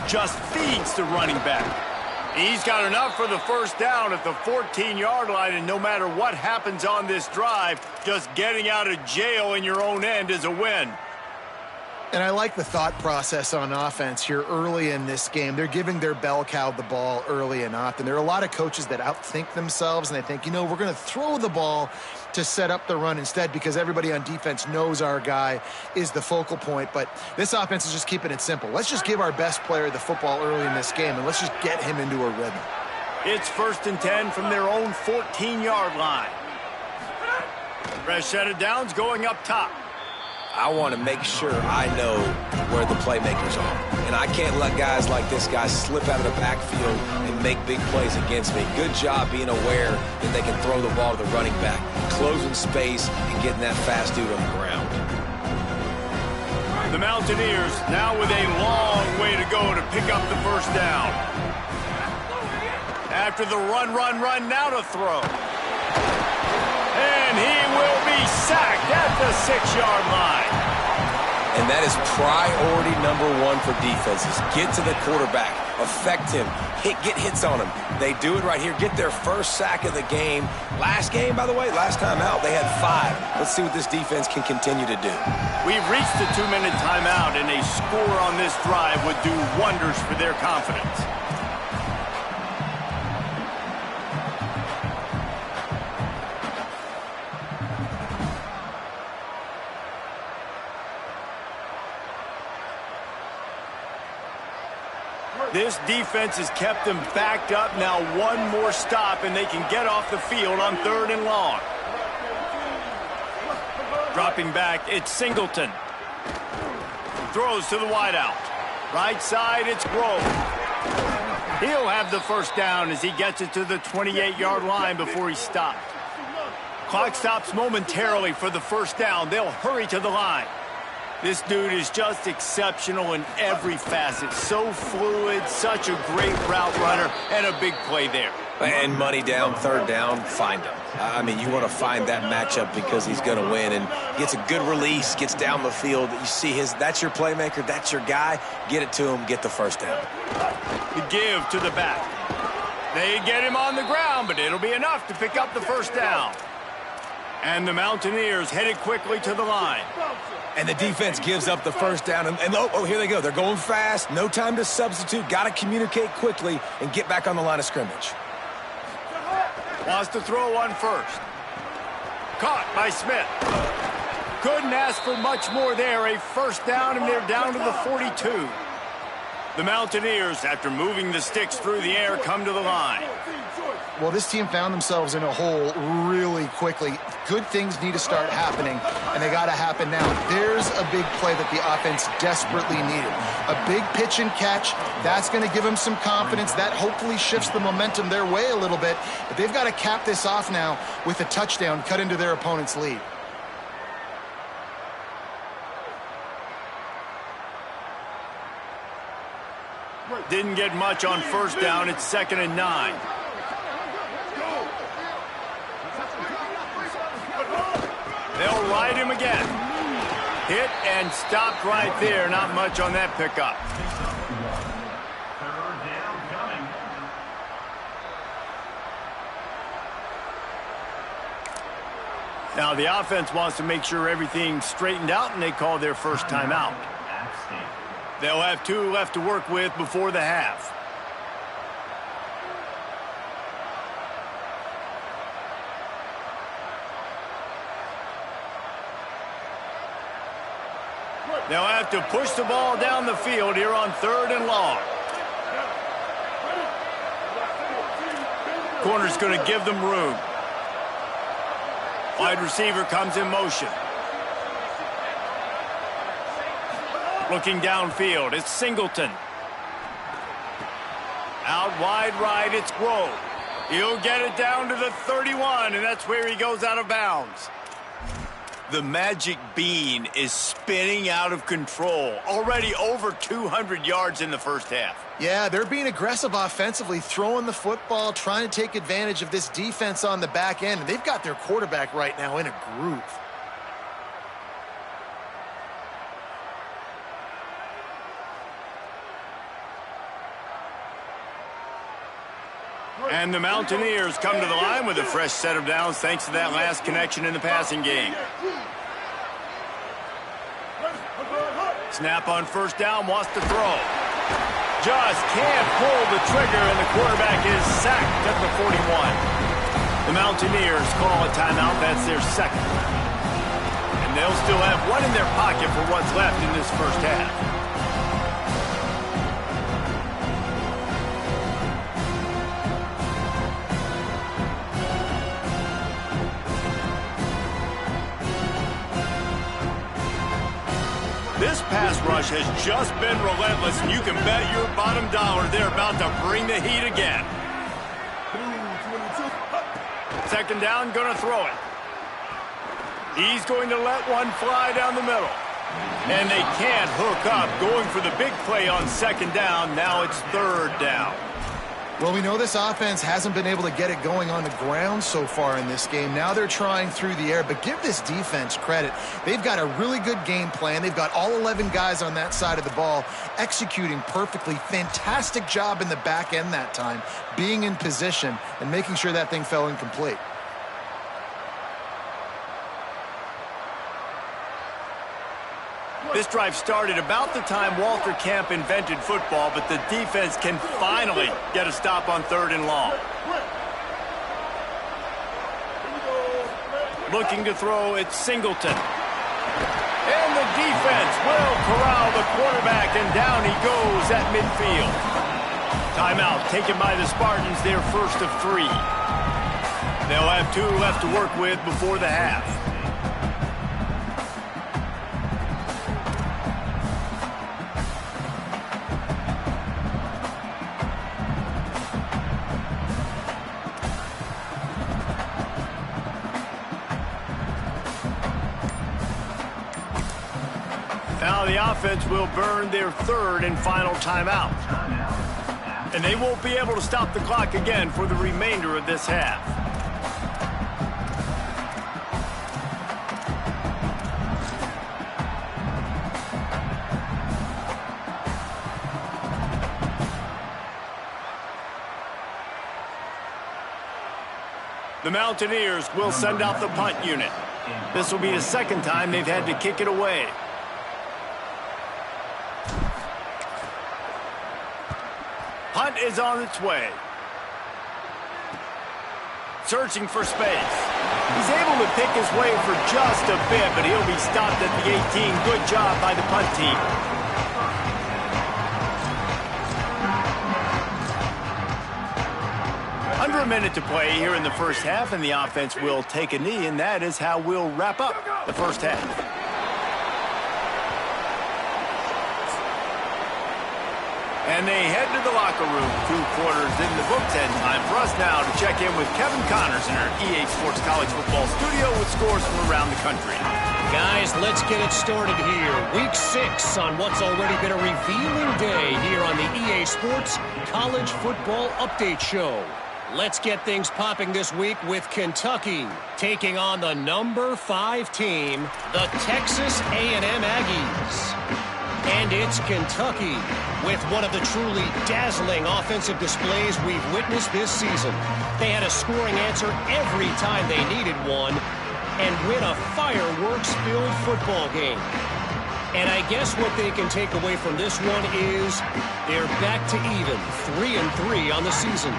A: Just feeds the running back. He's got enough for the first down at the 14-yard line, and no matter what happens on this drive, just getting out of jail in your own end is a win.
D: And I like the thought process on offense here early in this game. They're giving their bell cow the ball early and often. There are a lot of coaches that outthink themselves, and they think, you know, we're going to throw the ball to set up the run instead because everybody on defense knows our guy is the focal point. But this offense is just keeping it simple. Let's just give our best player the football early in this game, and let's just get him into a rhythm.
A: It's 1st and 10 from their own 14-yard line. Fresh set of downs going up top.
C: I want to make sure I know where the playmakers are. And I can't let guys like this guy slip out of the backfield and make big plays against me. Good job being aware that they can throw the ball to the running back, closing space and getting that fast dude on the ground.
A: The Mountaineers now with a long way to go to pick up the first down. After the run, now to throw. And he will be sacked at the 6-yard line.
C: And that is priority #1 for defenses. Get to the quarterback, affect him, get hits on him. They do it right here, get their first sack of the game. Last game, by the way, last time out, they had 5. Let's see what this defense can continue to do.
A: We've reached the 2-minute timeout, and a score on this drive would do wonders for their confidence. This defense has kept them backed up. Now one more stop, and they can get off the field on 3rd and long. Dropping back, it's Singleton. Throws to the wideout. Right side, it's Grove. He'll have the first down as he gets it to the 28-yard line before he stopped. Clock stops momentarily for the first down. They'll hurry to the line. This dude is just exceptional in every facet. So fluid, such a great route runner, and a big play there.
C: And money down, 3rd down, find him. I mean, you want to find that matchup because he's going to win and gets a good release, gets down the field. You see that's your playmaker, that's your guy. Get it to him, get the first down.
A: The give to the back. They get him on the ground, but it'll be enough to pick up the first down. And the Mountaineers headed quickly to the line.
C: And the defense gives up the first down. And oh, here they go. They're going fast. No time to substitute. Got to communicate quickly and get back on the line of scrimmage.
A: Wants to throw one first. Caught by Smith. Couldn't ask for much more there. A first down, and they're down to the 42. The Mountaineers, after moving the sticks through the air, come to the line.
D: Well, this team found themselves in a hole really quickly. Good things need to start happening, and they got to happen now. There's a big play that the offense desperately needed. A big pitch and catch. That's going to give them some confidence. That hopefully shifts the momentum their way a little bit. But they've got to cap this off now with a touchdown cut into their opponent's lead.
A: Didn't get much on first down. It's 2nd and 9. They'll ride him again. Hit and stopped right there. Not much on that pickup.
F: 3rd down coming.
A: Now the offense wants to make sure everything's straightened out, and they call their first timeout. They'll have 2 left to work with before the half. They'll have to push the ball down the field here on 3rd and long. Corner's going to give them room. Wide receiver comes in motion. Looking downfield, it's Singleton. Out wide right, it's Grove. He'll get it down to the 31, and that's where he goes out of bounds. The magic bean is spinning out of control. Already over 200 yards in the first half.
D: Yeah, they're being aggressive offensively, throwing the football, trying to take advantage of this defense on the back end. They've got their quarterback right now in a groove.
A: And the Mountaineers come to the line with a fresh set of downs thanks to that last connection in the passing game. Snap on first down, wants to throw. Just can't pull the trigger, and the quarterback is sacked at the 41. The Mountaineers call a timeout. That's their second. And they'll still have one in their pocket for what's left in this first half. This pass rush has just been relentless, and you can bet your bottom dollar they're about to bring the heat again. Second down, going to throw it. He's going to let one fly down the middle. And they can't hook up, going for the big play on second down. Now it's third down.
D: Well, we know this offense hasn't been able to get it going on the ground so far in this game. Now they're trying through the air, but give this defense credit. They've got a really good game plan. They've got all 11 guys on that side of the ball executing perfectly. Fantastic job in the back end that time, being in position and making sure that thing fell incomplete.
A: This drive started about the time Walter Camp invented football, but the defense can finally get a stop on third and long. Looking to throw, it's Singleton. And the defense will corral the quarterback, and down he goes at midfield. Timeout taken by the Spartans, their first of 3. They'll have 2 left to work with before the half. Now the offense will burn their third and final timeout. And they won't be able to stop the clock again for the remainder of this half. The Mountaineers will send out the punt unit. This will be the second time they've had to kick it away. Punt is on its way. Searching for space. He's able to pick his way for just a bit, but he'll be stopped at the 18. Good job by the punt team. Under a minute to play here in the first half, and the offense will take a knee, and that is how we'll wrap up the first half. And they head to the locker room. 2 quarters in the books, and time for us now to check in with Kevin Connors in our EA Sports College Football studio with scores from around the country.
G: Guys, let's get it started here. Week 6 on what's already been a revealing day here on the EA Sports College Football Update Show. Let's get things popping this week with Kentucky taking on the number 5 team, the Texas A&M Aggies. And it's Kentucky with one of the truly dazzling offensive displays we've witnessed this season. They had a scoring answer every time they needed one and win a fireworks-filled football game. And I guess what they can take away from this one is they're back to even, 3-3 on the season.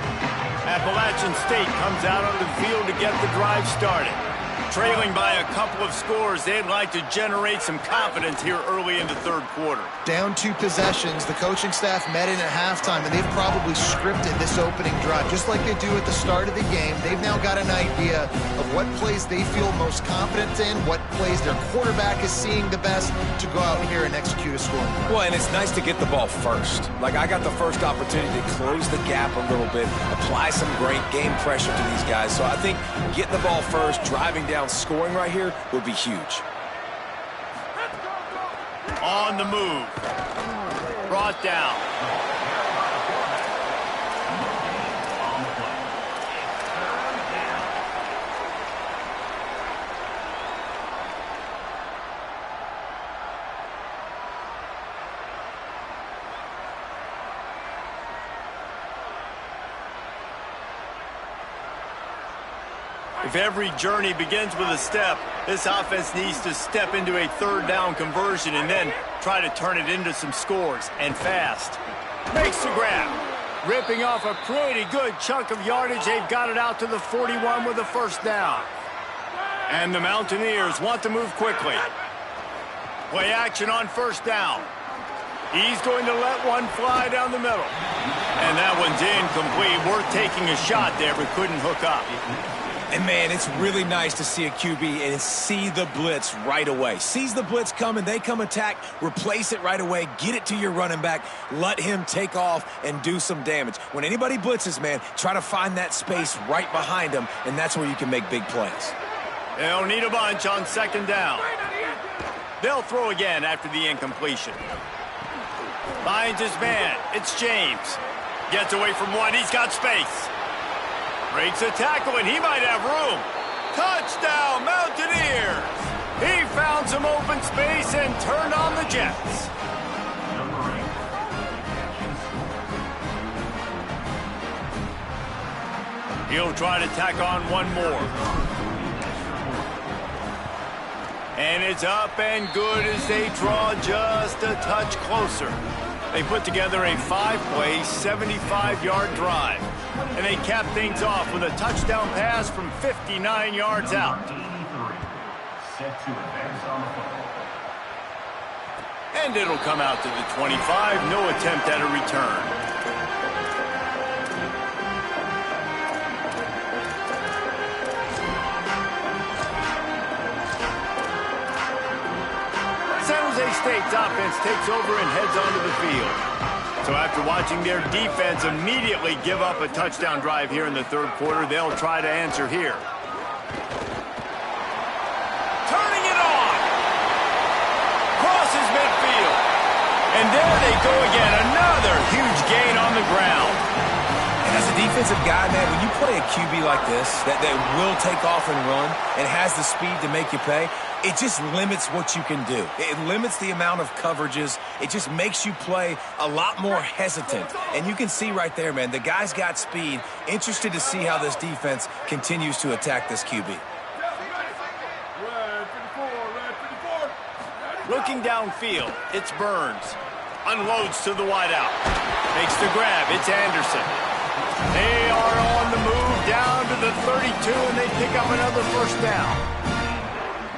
A: Appalachian State comes out on the field to get the drive started. Trailing by a couple of scores, they'd like to generate some confidence here early in the third quarter.
D: Down 2 possessions, the coaching staff met in at halftime, and they've probably scripted this opening drive. Just like they do at the start of the game, they've now got an idea of what plays they feel most confident in, what plays their quarterback is seeing the best to go out here and execute a scoring drive.
C: Well, and it's nice to get the ball first. Like, I got the first opportunity to close the gap a little bit, apply some great game pressure to these guys. So I think getting the ball first, driving down, scoring right here would be huge.
A: On the move. Brought down. If every journey begins with a step, this offense needs to step into a third down conversion and then try to turn it into some scores, and fast. Makes the grab. Ripping off a pretty good chunk of yardage. They've got it out to the 41 with a first down. And the Mountaineers want to move quickly. Play action on first down. He's going to let one fly down the middle. And that one's incomplete. We're taking a shot there, but couldn't hook up.
C: And, man, it's really nice to see a QB and see the blitz right away. Sees the blitz coming, they come attack, replace it right away, get it to your running back, let him take off and do some damage. When anybody blitzes, man, try to find that space right behind them, and that's where you can make big plays.
A: They'll need a bunch on second down. They'll throw again after the incompletion. Finds his man. It's James. Gets away from one. He's got space. Breaks a tackle, and he might have room. Touchdown, Mountaineers! He found some open space and turned on the Jets. He'll try to tack on one more. And it's up and good as they draw just a touch closer. They put together a 5-play, 75-yard drive. And they cap things off with a touchdown pass from 59 yards out. And it'll come out to the 25. No attempt at a return. San Jose State's offense takes over and heads onto the field. So after watching their defense immediately give up a touchdown drive here in the third quarter, they'll try to answer here. Turning it on! Crosses midfield. And there they go again. Another huge gain on the ground.
C: And as a defensive guy, man, when you play a QB like this, that will take off and run and has the speed to make you pay, it just limits what you can do. It limits the amount of coverages. It just makes you play a lot more hesitant. And you can see right there, man, the guy's got speed. Interested to see how this defense continues to attack this QB.
A: Looking downfield, it's Burns. Unloads to the wideout. Makes the grab. It's Anderson. They are on the move down to the 32, and they pick up another first down.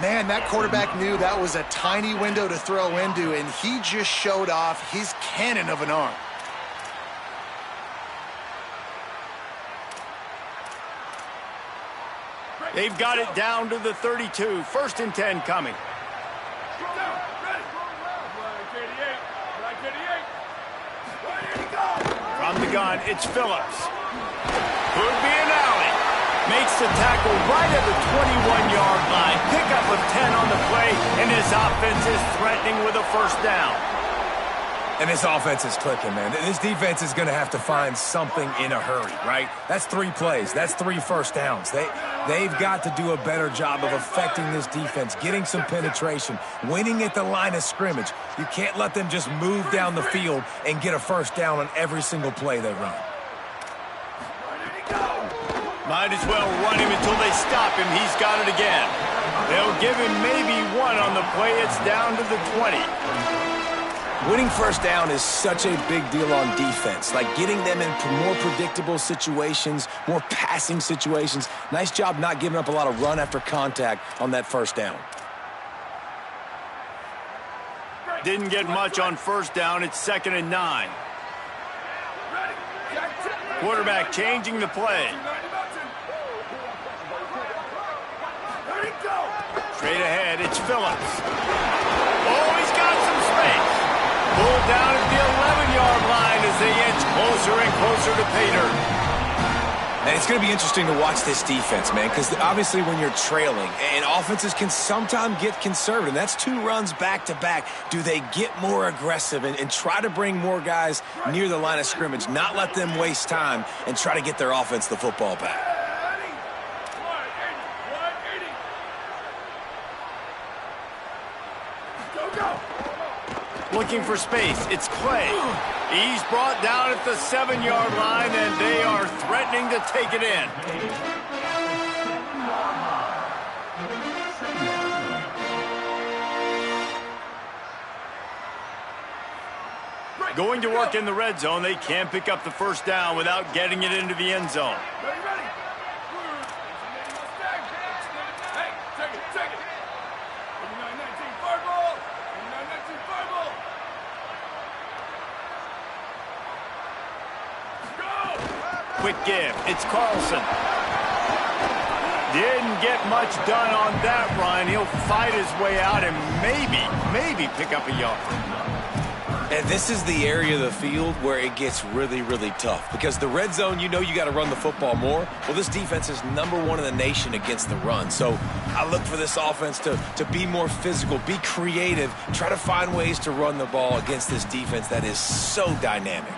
D: Man, that quarterback knew that was a tiny window to throw into, and he just showed off his cannon of an arm.
A: They've got it down to the 32. First and 10 coming. From the gun, it's Phillips. Could be an alley. Makes the tackle right at the 21-yard line. Pickup of 10 on the play, and this offense is threatening with a first down.
C: And this offense is clicking, man. This defense is going to have to find something in a hurry, right? That's 3 plays. That's 3 first downs. They've got to do a better job of affecting this defense, getting some penetration, winning at the line of scrimmage. You can't let them just move down the field and get a first down on every single play they run.
A: Might as well run him until they stop him. He's got it again. They'll give him maybe 1 on the play. It's down to the 20.
C: Winning first down is such a big deal on defense, like getting them into more predictable situations, more passing situations. Nice job not giving up a lot of run after contact on that first down.
A: Didn't get much on first down. It's 2nd and 9. Quarterback changing the play. Straight ahead, it's Phillips. Oh, he's got some space. Pulled down at the 11-yard line as they inch closer and closer to pay dirt.
C: And it's going to be interesting to watch this defense, man, because obviously when you're trailing, and offenses can sometimes get conservative. That's 2 runs back-to-back. Do they get more aggressive and try to bring more guys near the line of scrimmage, not let them waste time, and try to get their offense the football back?
A: Looking for space. It's Clay. He's brought down at the 7-yard line, and they are threatening to take it in. Going to work in the red zone, they can't pick up the first down without getting it into the end zone.
E: Ready, ready. Hey, take it, take it. 89-19 fireball. 89-19 fireball. Go!
A: Quick give. It's Carlson. Didn't get much done on that run. He'll fight his way out and maybe pick up a yard.
C: And this is the area of the field where it gets really, really tough. Because the red zone, you know you got to run the football more. Well, this defense is #1 in the nation against the run. So I look for this offense to be more physical, be creative, try to find ways to run the ball against this defense that is so dynamic.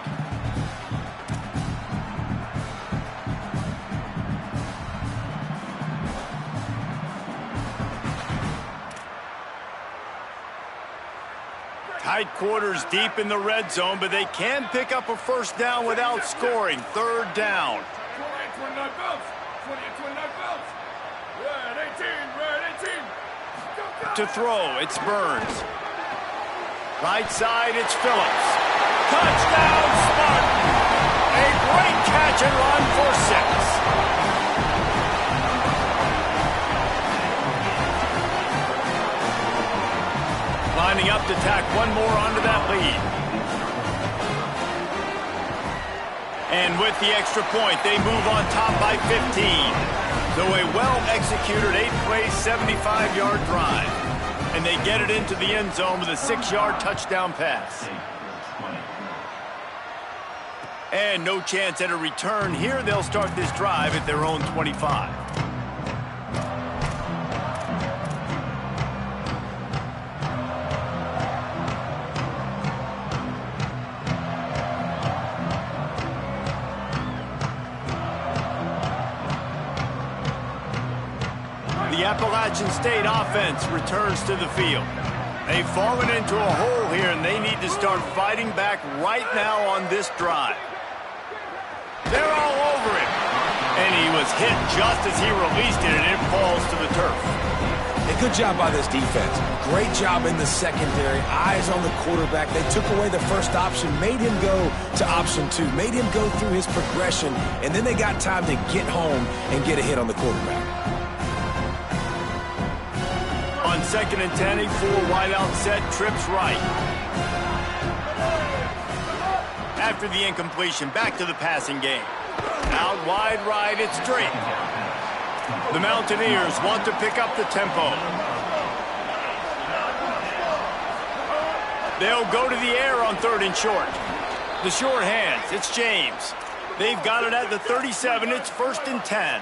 A: Tight quarters deep in the red zone, but they can pick up a first down without scoring. Third down.
E: 28-29 belts. 28-29 belts. Red 18, red 18. Go, go.
A: To throw, it's Burns. Right side, it's Phillips. Touchdown, Spartan! A great catch and run for 6. Lining up to tack one more onto that lead. And with the extra point, they move on top by 15. So a well-executed 8-play, 75-yard drive. And they get it into the end zone with a 6-yard touchdown pass. And no chance at a return here. They'll start this drive at their own 25. The Appalachian State offense returns to the field. They've fallen into a hole here, and they need to start fighting back right now on this drive. They're all over him. And he was hit just as he released it, and it falls to the turf.
C: A good job by this defense. Great job in the secondary. Eyes on the quarterback. They took away the first option, made him go to option 2, made him go through his progression, and then they got time to get home and get a hit on the quarterback.
A: On 2nd and 10, a full wideout set, trips right. After the incompletion, back to the passing game. Out wide right, it's Drake. The Mountaineers want to pick up the tempo. They'll go to the air on 3rd and short. The short hands, it's James. They've got it at the 37, it's 1st and 10.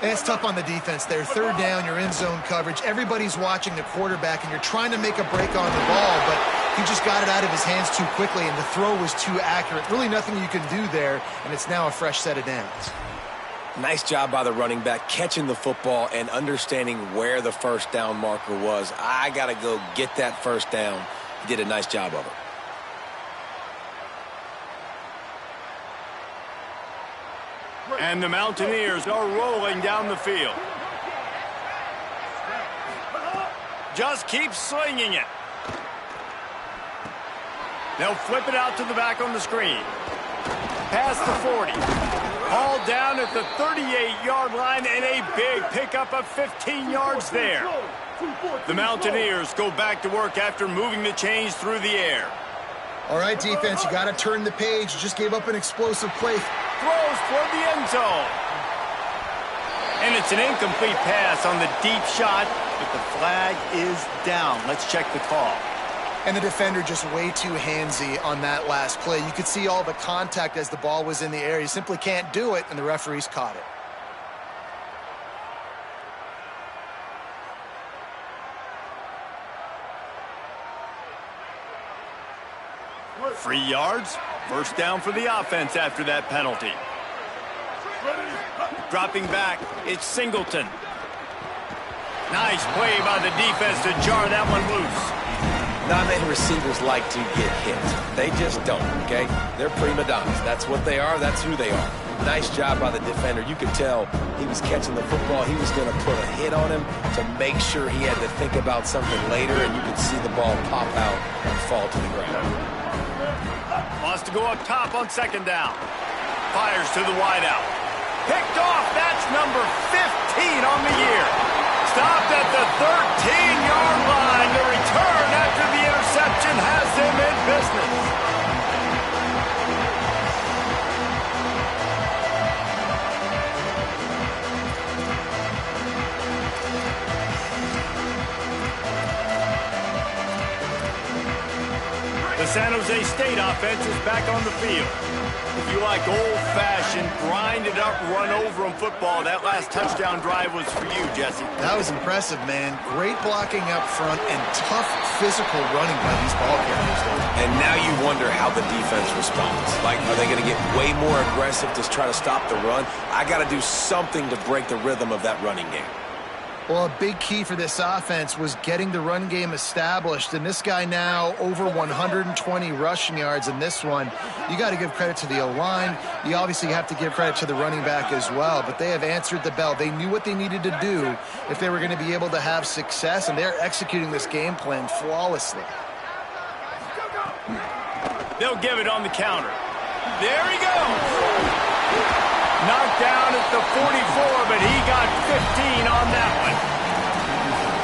D: And it's tough on the defense there. 3rd down, you're in zone coverage. Everybody's watching the quarterback, and you're trying to make a break on the ball, but he just got it out of his hands too quickly, and the throw was too accurate. Really nothing you can do there, and it's now a fresh set of downs.
C: Nice job by the running back, catching the football and understanding where the first down marker was. I got to go get that first down. He did a nice job of it.
A: And the Mountaineers are rolling down the field. Just keep slinging it. They'll flip it out to the back on the screen. Past the 40. All down at the 38-yard line, and a big pickup of 15 yards there. The Mountaineers go back to work after moving the chains through the air.
D: All right, defense, you got to turn the page. You just gave up an explosive play.
A: Throws toward the end zone. And it's an incomplete pass on the deep shot, but the flag is down. Let's check the call.
D: And the defender just way too handsy on that last play. You could see all the contact as the ball was in the air. You simply can't do it, and the referees caught it.
A: Free yards. First down for the offense after that penalty. Dropping back, it's Singleton. Nice play by the defense to jar that one loose.
C: Not many receivers like to get hit. They just don't, okay? They're prima donnas. That's what they are. That's who they are. Nice job by the defender. You could tell he was catching the football. He was going to put a hit on him to make sure he had to think about something later, and you could see the ball pop out and fall to the ground.
A: Wants to go up top on second down. Fires to the wideout. Picked off. That's number 15 on the year. Stopped at the 13-yard line. The return after the interception has them in business. The San Jose State offense is back on the field. If you like old-fashioned, grind-it-up, run-over-'em football, that last touchdown drive was for you, Jesse.
D: That was impressive, man. Great blocking up front and tough physical running by these ball carriers, though.
C: And now you wonder how the defense responds. Like, are they going to get way more aggressive to try to stop the run? I got to do something to break the rhythm of that running game.
D: Well, a big key for this offense was getting the run game established, and this guy now over 120 rushing yards in this one. You got to give credit to the O-line. You obviously have to give credit to the running back as well, but they have answered the bell. They knew what they needed to do if they were going to be able to have success, and they're executing this game plan flawlessly.
A: They'll give it on the counter. There he goes. Knocked down at the 44, but he got 15 on that one.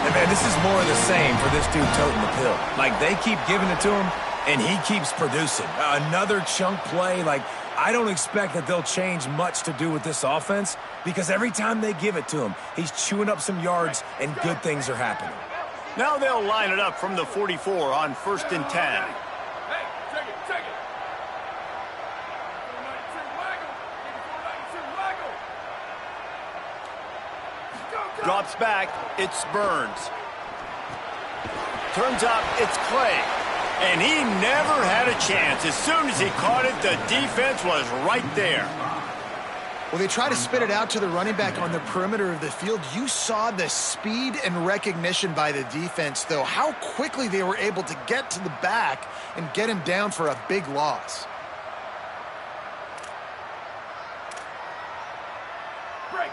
C: And man, this is more of the same for this dude toting the pill. Like, they keep giving it to him, and he keeps producing. Another chunk play. Like, I don't expect that they'll change much to do with this offense, because every time they give it to him, he's chewing up some yards, and good things are happening.
A: Now they'll line it up from the 44 on 1st and 10. Drops back, it's Burns. Turns up, it's Clay. And he never had a chance. As soon as he caught it, the defense was right there.
D: Well, they try to spit it out to the running back on the perimeter of the field. You saw the speed and recognition by the defense, though. How quickly they were able to get to the back and get him down for a big loss.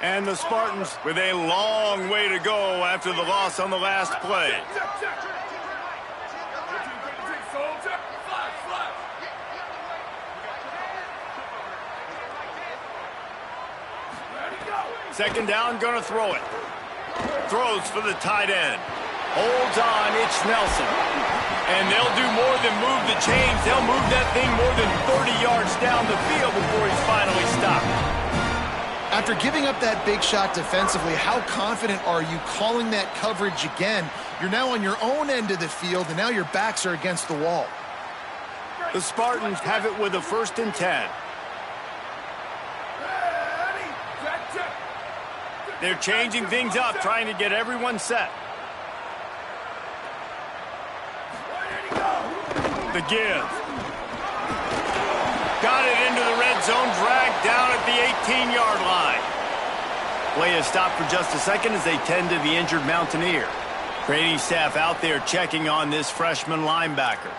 A: And the Spartans with a long way to go after the loss on the last play. Second down, gonna throw it. Throws for the tight end. Holds on, it's Nelson. And they'll do more than move the chains. They'll move that thing more than 30 yards down the field before he's finally stopped.
D: After giving up that big shot defensively, how confident are you calling that coverage again? You're now on your own end of the field, and now your backs are against the wall.
A: The Spartans have it with a 1st and 10. They're changing things up, trying to get everyone set. The give. Got it into the red zone, dragged down at the 18-yard line. Play is stopped for just a second as they tend to the injured Mountaineer. Training staff out there checking on this freshman linebacker.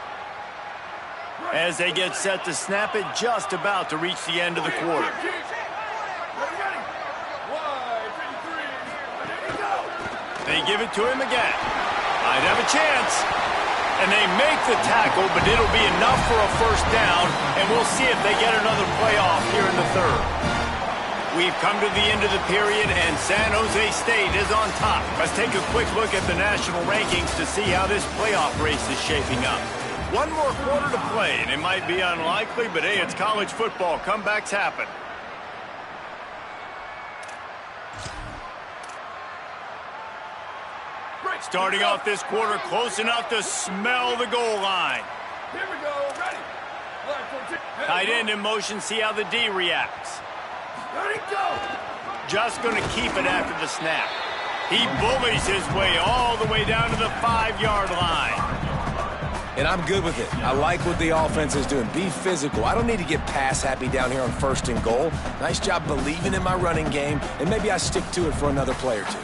A: As they get set to snap it, just about to reach the end of the quarter. They give it to him again. Might have a chance. And they make the tackle, but it'll be enough for a 1st down, and we'll see if they get another playoff here in the 3rd. We've come to the end of the period, and San Jose State is on top. Let's take a quick look at the national rankings to see how this playoff race is shaping up. One more quarter to play, and it might be unlikely, but hey, it's college football. Comebacks happen. Starting off this quarter close enough to smell the goal line.
E: Here we go, ready.
A: Tight end in motion, see how the D reacts.
E: Ready, go.
A: Just going to keep it after the snap. He bullies his way all the way down to the 5-yard line.
C: And I'm good with it. I like what the offense is doing. Be physical. I don't need to get pass happy down here on 1st and goal. Nice job believing in my running game, and maybe I stick to it for another play or two.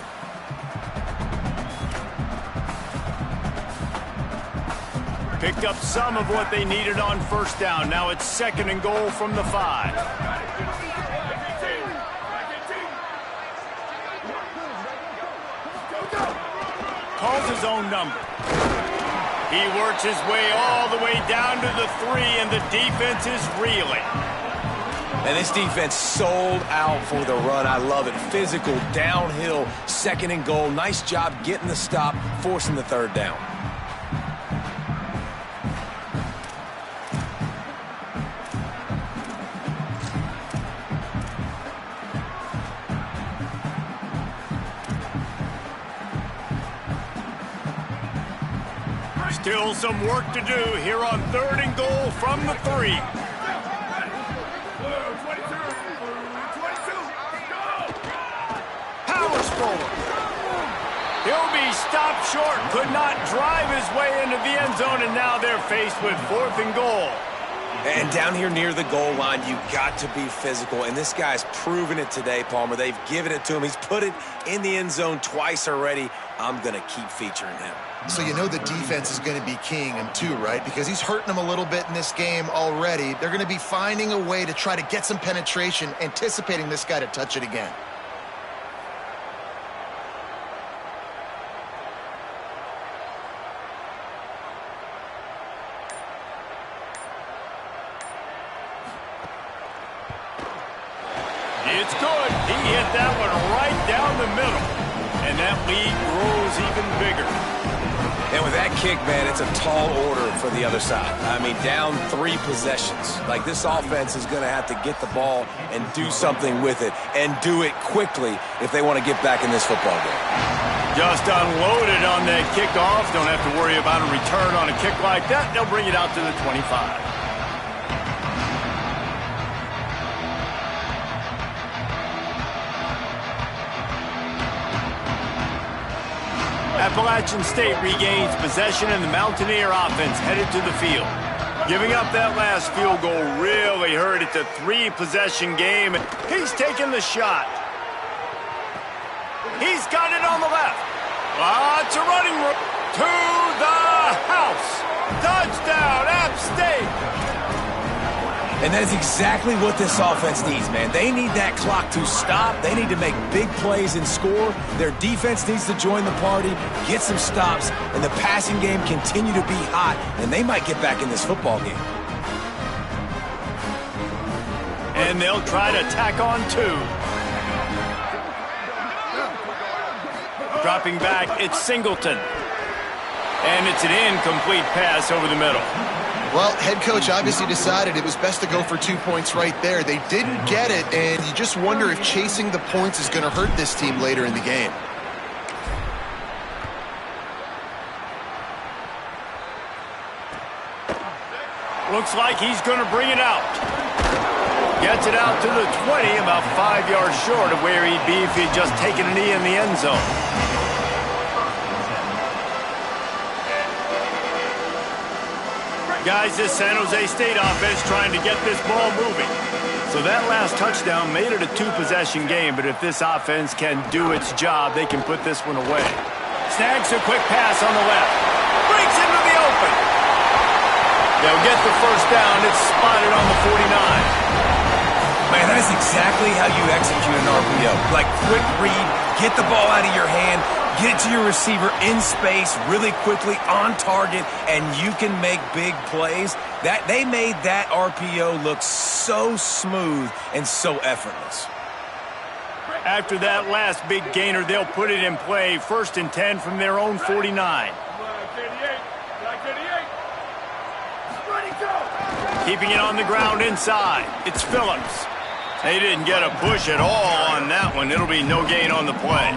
A: Picked up some of what they needed on 1st down. Now it's 2nd and goal from the 5. Calls his own number. He works his way all the way down to the 3, and the defense is reeling.
C: And this defense sold out for the run. I love it. Physical, downhill, 2nd and goal. Nice job getting the stop, forcing the 3rd down.
A: Still some work to do here on 3rd and goal from the 3. Powers forward. He'll be stopped short. Could not drive his way into the end zone, and now they're faced with 4th and goal.
C: And down here near the goal line, you got to be physical. And this guy's proven it today, Palmer. They've given it to him. He's put it in the end zone twice already. I'm going to keep featuring him.
D: So you know the defense is going to be keying him too, right? Because he's hurting them a little bit in this game already. They're going to be finding a way to try to get some penetration, anticipating this guy to touch it again.
A: It's good. He hit that one right down the middle. And that lead grows even bigger.
C: And with that kick, man, it's a tall order for the other side. I mean, down 3 possessions. Like, this offense is going to have to get the ball and do something with it, and do it quickly if they want to get back in this football game.
A: Just unloaded on that kickoff. Don't have to worry about a return on a kick like that. They'll bring it out to the 25. Appalachian State regains possession, and the Mountaineer offense headed to the field. Giving up that last field goal really hurt. It's a 3-possession game. He's taking the shot. He's got it on the left. Lots of running room. To the house. Touchdown, App State.
C: And that is exactly what this offense needs, man. They need that clock to stop. They need to make big plays and score. Their defense needs to join the party, get some stops, and the passing game continue to be hot, and they might get back in this football game.
A: And they'll try to tack on 2. Dropping back, it's Singleton. And it's an incomplete pass over the middle.
D: Well, head coach obviously decided it was best to go for 2 points right there. They didn't get it, and you just wonder if chasing the points is going to hurt this team later in the game.
A: Looks like he's going to bring it out. Gets it out to the 20, about 5 yards short of where he'd be if he'd just taken a knee in the end zone. Guys, this San Jose State offense trying to get this ball moving. So that last touchdown made it a 2-possession game, but if this offense can do its job, they can put this one away. Snags a quick pass on the left. Breaks into the open. They'll get the first down. It's spotted on the 49.
C: Man, that is exactly how you execute an RPO. Like, quick read, get the ball out of your hand, get it to your receiver in space really quickly, on target, and you can make big plays. They made that RPO look so smooth and so effortless.
A: After that last big gainer, they'll put it in play. 1st and 10 from their own 49. Keeping it on the ground inside. It's Phillips. They didn't get a push at all on that one. It'll be no gain on the play.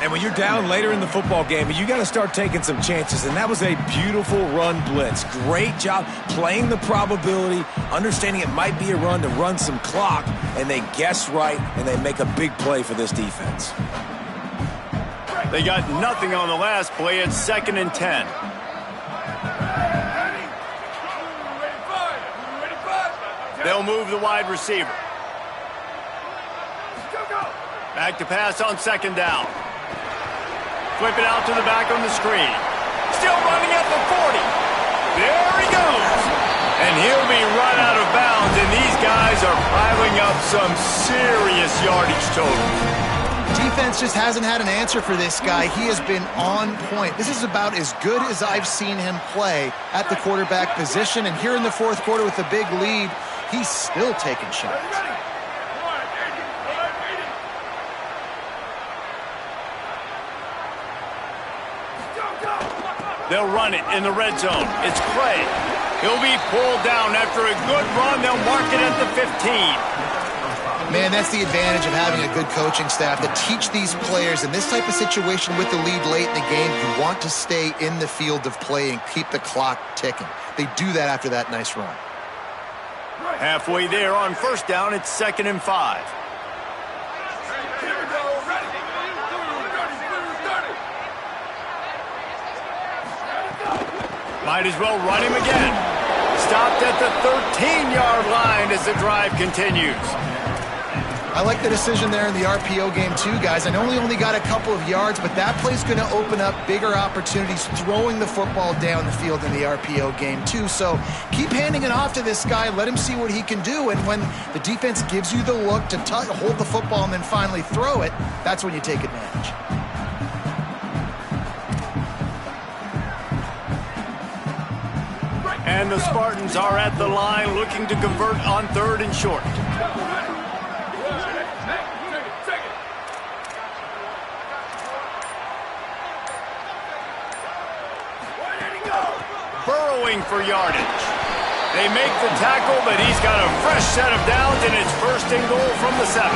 C: And when you're down later in the football game, you got to start taking some chances. And that was a beautiful run blitz. Great job playing the probability, understanding it might be a run to run some clock, and they guess right, and they make a big play for this defense.
A: They got nothing on the last play. It's 2nd and 10. They'll move the wide receiver. Back to pass on 2nd down. Flip it out to the back on the screen. Still running at the 40. There he goes. And he'll be run out of bounds, and these guys are piling up some serious yardage totals.
D: Defense just hasn't had an answer for this guy. He has been on point. This is about as good as I've seen him play at the quarterback position. And here in the fourth quarter with a big lead, he's still taking shots.
A: They'll run it in the red zone. It's Craig. He'll be pulled down after a good run. They'll mark it at the 15.
D: Man, that's the advantage of having a good coaching staff to teach these players in this type of situation with the lead late in the game. You want to stay in the field of play and keep the clock ticking. They do that after that nice run.
A: Halfway there on first down, it's 2nd and 5. Might as well run him again. Stopped at the 13-yard line as the drive continues.
D: I like the decision there in the RPO game too, guys. I know he only got a couple of yards, but that play's going to open up bigger opportunities throwing the football down the field in the RPO game too. So keep handing it off to this guy. Let him see what he can do. And when the defense gives you the look to hold the football and then finally throw it, that's when you take advantage.
A: And the Spartans are at the line looking to convert on 3rd and short. Burrowing for yardage. They make the tackle, but he's got a fresh set of downs, and it's 1st and goal from the 7.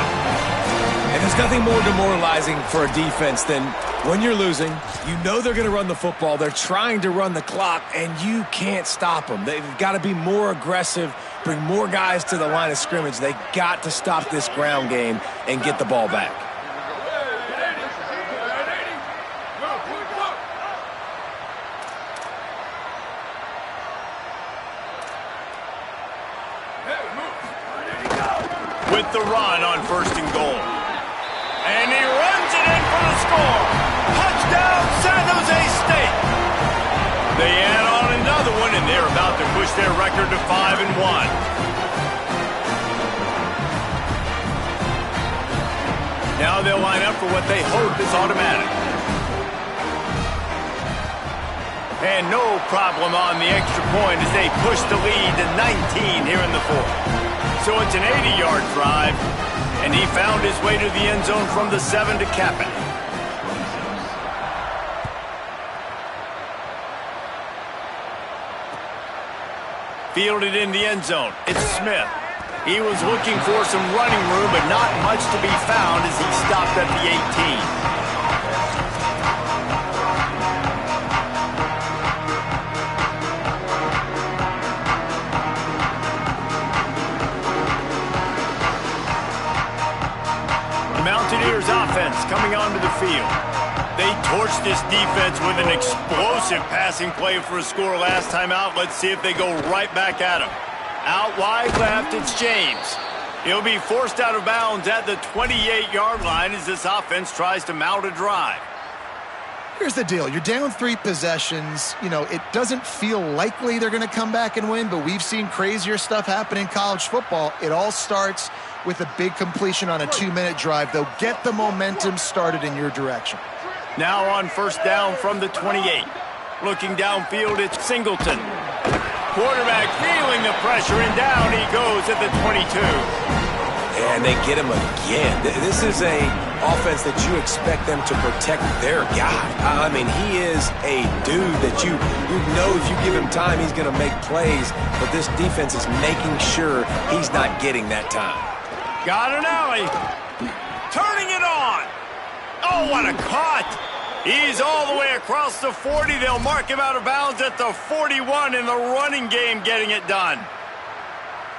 C: And there's nothing more demoralizing for a defense than when you're losing, you know they're going to run the football, they're trying to run the clock, and you can't stop them. They've got to be more aggressive, bring more guys to the line of scrimmage. They got to stop this ground game and get the ball back. With the run on 1st and goal. And he runs it in for the score. Touchdown, San Jose State. They add on another one, and they're about to push their record to 5-1. Now they'll line up for what they hope is automatic. And no problem on the extra point as they push the lead to 19 here in the 4th. So it's an 80-yard drive, and he found his way to the end zone from the 7 to cap it. Fielded in the end zone. It's Smith. He was looking for some running room, but not much to be found as he stopped at the 18. Mountaineers offense coming onto the field. They torched this defense with an explosive passing play for a score last time out. Let's see if they go right back at him. Out wide left, it's James. He'll be forced out of bounds at the 28-yard line as this offense tries to mount a drive.
D: Here's the deal. You're down 3 possessions. You know, it doesn't feel likely they're going to come back and win, but we've seen crazier stuff happen in college football. It all starts with a big completion on a 2-minute drive. They'll get the momentum started in your direction.
A: Now on first down from the 28. Looking downfield, it's Singleton. Quarterback feeling the pressure, and down he goes at the 22.
C: And they get him again. This is a offense that you expect them to protect their guy. I mean, he is a dude that you know if you give him time, he's going to make plays. But this defense is making sure he's not getting that time.
A: Got an alley. Turning it on. Oh, what a cut. He's all the way across the 40. They'll mark him out of bounds at the 41 in the running game, getting it done.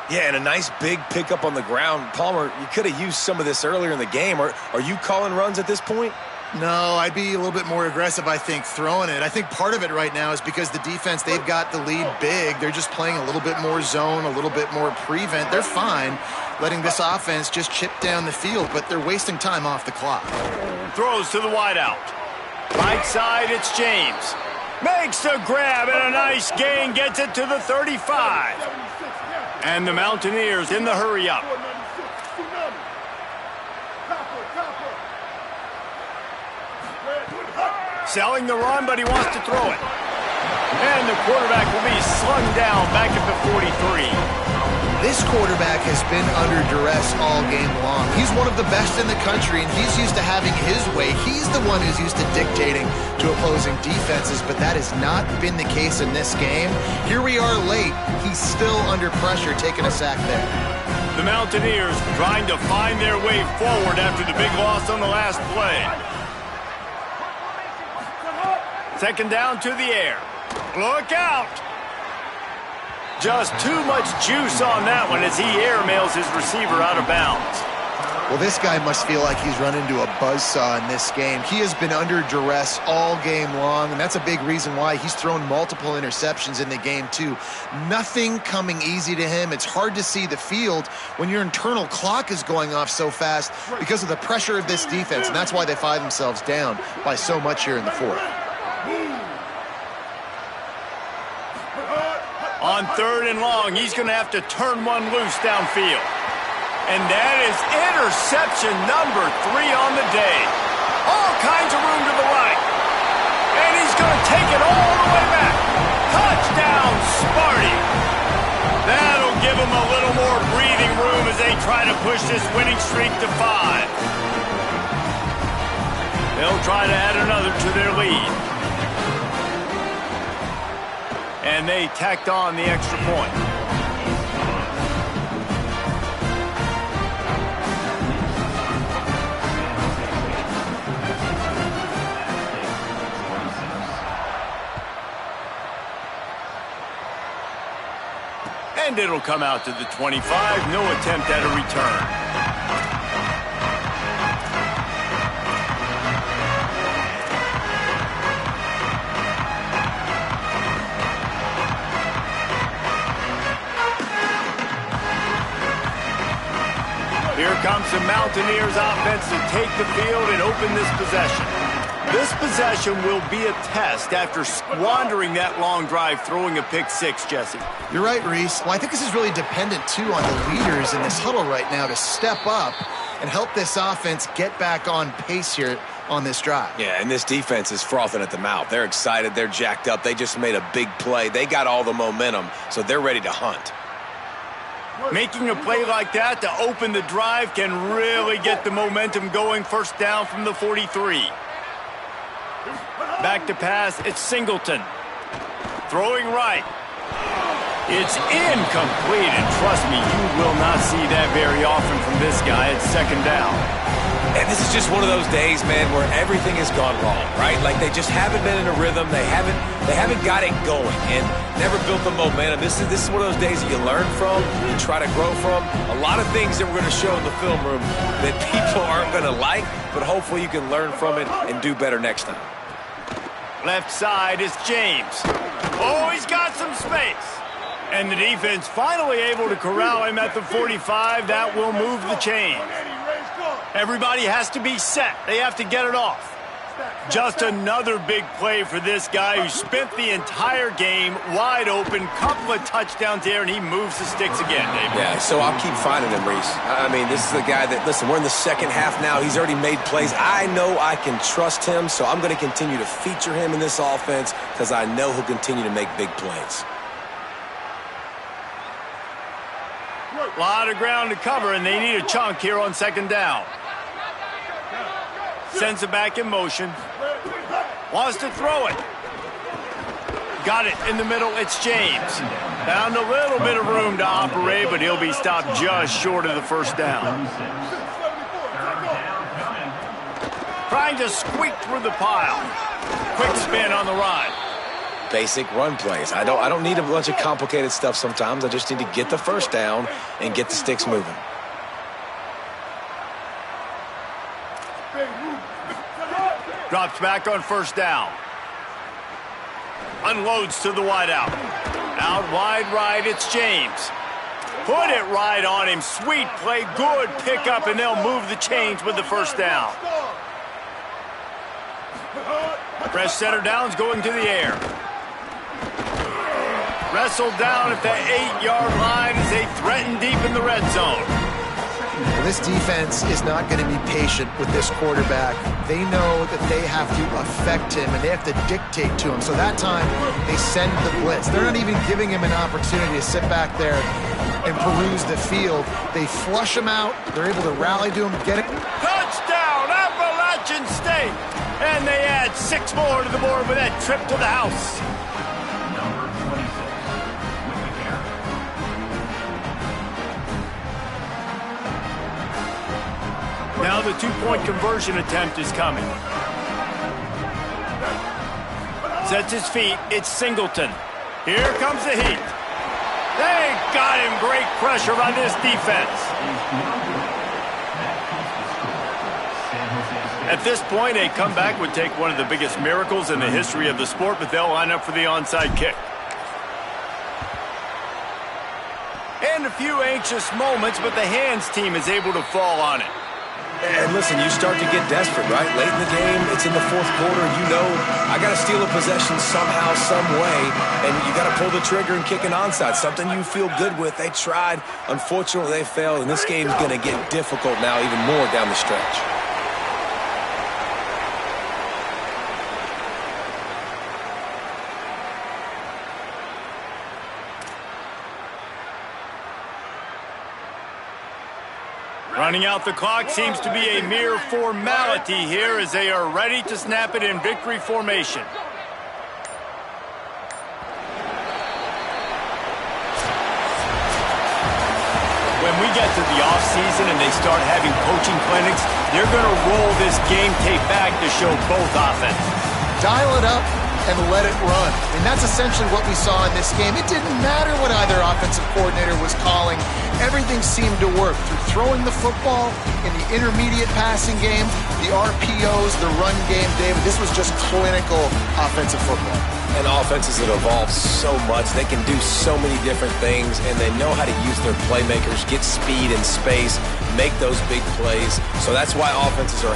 C: Yeah, and a nice big pickup on the ground. Palmer, you could have used some of this earlier in the game. Are you calling runs at this point?
D: No, I'd be a little bit more aggressive, I think, throwing it. I think part of it right now is because the defense, they've got the lead big. They're just playing a little bit more zone, a little bit more prevent. They're fine letting this offense just chip down the field, but they're wasting time off the clock.
A: Throws to the wideout. Right side, it's James. Makes the grab and a nice gain, gets it to the 35. And the Mountaineers in the hurry up. Selling the run, but he wants to throw it. And the quarterback will be slung down back at the 43.
D: This quarterback has been under duress all game long. He's one of the best in the country, and he's used to having his way. He's the one who's used to dictating to opposing defenses, but that has not been the case in this game. Here we are late. He's still under pressure, taking a sack there.
A: The Mountaineers trying to find their way forward after the big loss on the last play. Second down to the air. Look out! Just too much juice on that one as he airmails his receiver out of bounds.
D: Well, this guy must feel like he's run into a buzzsaw in this game. He has been under duress all game long, and that's a big reason why he's thrown multiple interceptions in the game, too. Nothing coming easy to him. It's hard to see the field when your internal clock is going off so fast because of the pressure of this defense, and that's why they find themselves down by so much here in the fourth.
A: On 3rd and long, he's going to have to turn one loose downfield. And that is interception number 3 on the day. All kinds of room to the right. And he's going to take it all the way back. Touchdown, Sparty. That'll give him a little more breathing room as they try to push this winning streak to 5. They'll try to add another to their lead. And they tacked on the extra point. And it'll come out to the 25. No attempt at a return. Here comes the Mountaineers offense to take the field and open this possession. This possession will be a test after squandering that long drive, throwing a pick 6, Jesse.
D: You're right, Reese. Well, I think this is really dependent, too, on the leaders in this huddle right now to step up and help this offense get back on pace here on this drive.
C: Yeah, and this defense is frothing at the mouth. They're excited. They're jacked up. They just made a big play. They got all the momentum, so they're ready to hunt.
A: Making a play like that to open the drive can really get the momentum going. First down from the 43. Back to pass, it's Singleton. Throwing right. It's incomplete, and trust me, you will not see that very often from this guy. It's second down.
C: And this is just one of those days, man, where everything has gone wrong, right? Like they just haven't been in a rhythm. They haven't got it going and never built the momentum. This is one of those days that you learn from, you try to grow from. A lot of things that we're going to show in the film room that people aren't going to like, but hopefully you can learn from it and do better next time.
A: Left side is James. Oh, he's got some space. And the defense finally able to corral him at the 45. That will move the chains. Everybody has to be set. They have to get it off. Just another big play for this guy who spent the entire game wide open. Couple of touchdowns there, and he moves the sticks again, David.
C: Yeah, so I'll keep finding him, Reese. I mean, this is the guy that, listen, we're in the second half now. He's already made plays. I know I can trust him, so I'm going to continue to feature him in this offense because I know he'll continue to make big plays.
A: A lot of ground to cover, and they need a chunk here on second down. Sends it back in motion. Wants to throw it. Got it in the middle. It's James. Found a little bit of room to operate, but he'll be stopped just short of the first down. Trying to squeak through the pile. Quick spin on the ride.
C: Basic run plays. I don't need a bunch of complicated stuff sometimes. I just need to get the first down and get the sticks moving.
A: Drops back on first down. Unloads to the wideout. Out wide right, it's James. Put it right on him. Sweet play, good pickup, and they'll move the chains with the first down. Fresh center down's going to the air. Wrestled down at the 8-yard line as they threaten deep in the red zone.
D: This defense is not going to be patient with this quarterback. They know that they have to affect him, and they have to dictate to him. So that time, they send the blitz. They're not even giving him an opportunity to sit back there and peruse the field. They flush him out. They're able to rally to him, get it.
A: Touchdown, Appalachian State! And they add 6 more to the board with that trip to the house.
F: Number 26 with the carry.
A: Now the 2-point conversion attempt is coming. Sets his feet. It's Singleton. Here comes the heat. They got him. Great pressure on this defense. At this point, a comeback would take one of the biggest miracles in the history of the sport, but they'll line up for the onside kick. And a few anxious moments, but the hands team is able to fall on it.
C: And listen, you start to get desperate, right? Late in the game, it's in the fourth quarter. You know, I got to steal a possession somehow, some way, and you got to pull the trigger and kick an onside, something you feel good with. They tried. Unfortunately, they failed, and this game's going to get difficult now even more down the stretch.
A: Running out the clock seems to be a mere formality here as they are ready to snap it in victory formation. When we get to the offseason and they start having coaching clinics, they're going to roll this game tape back to show both offenses.
D: Dial it up and let it run. And that's essentially what we saw in this game. It didn't matter what either offensive coordinator was calling. Everything seemed to work through throwing the football in the intermediate passing game, the RPOs, the run game. David, this was just clinical offensive football.
C: And offenses that evolve so much, they can do so many different things, and they know how to use their playmakers, get speed and space, make those big plays. So that's why offenses are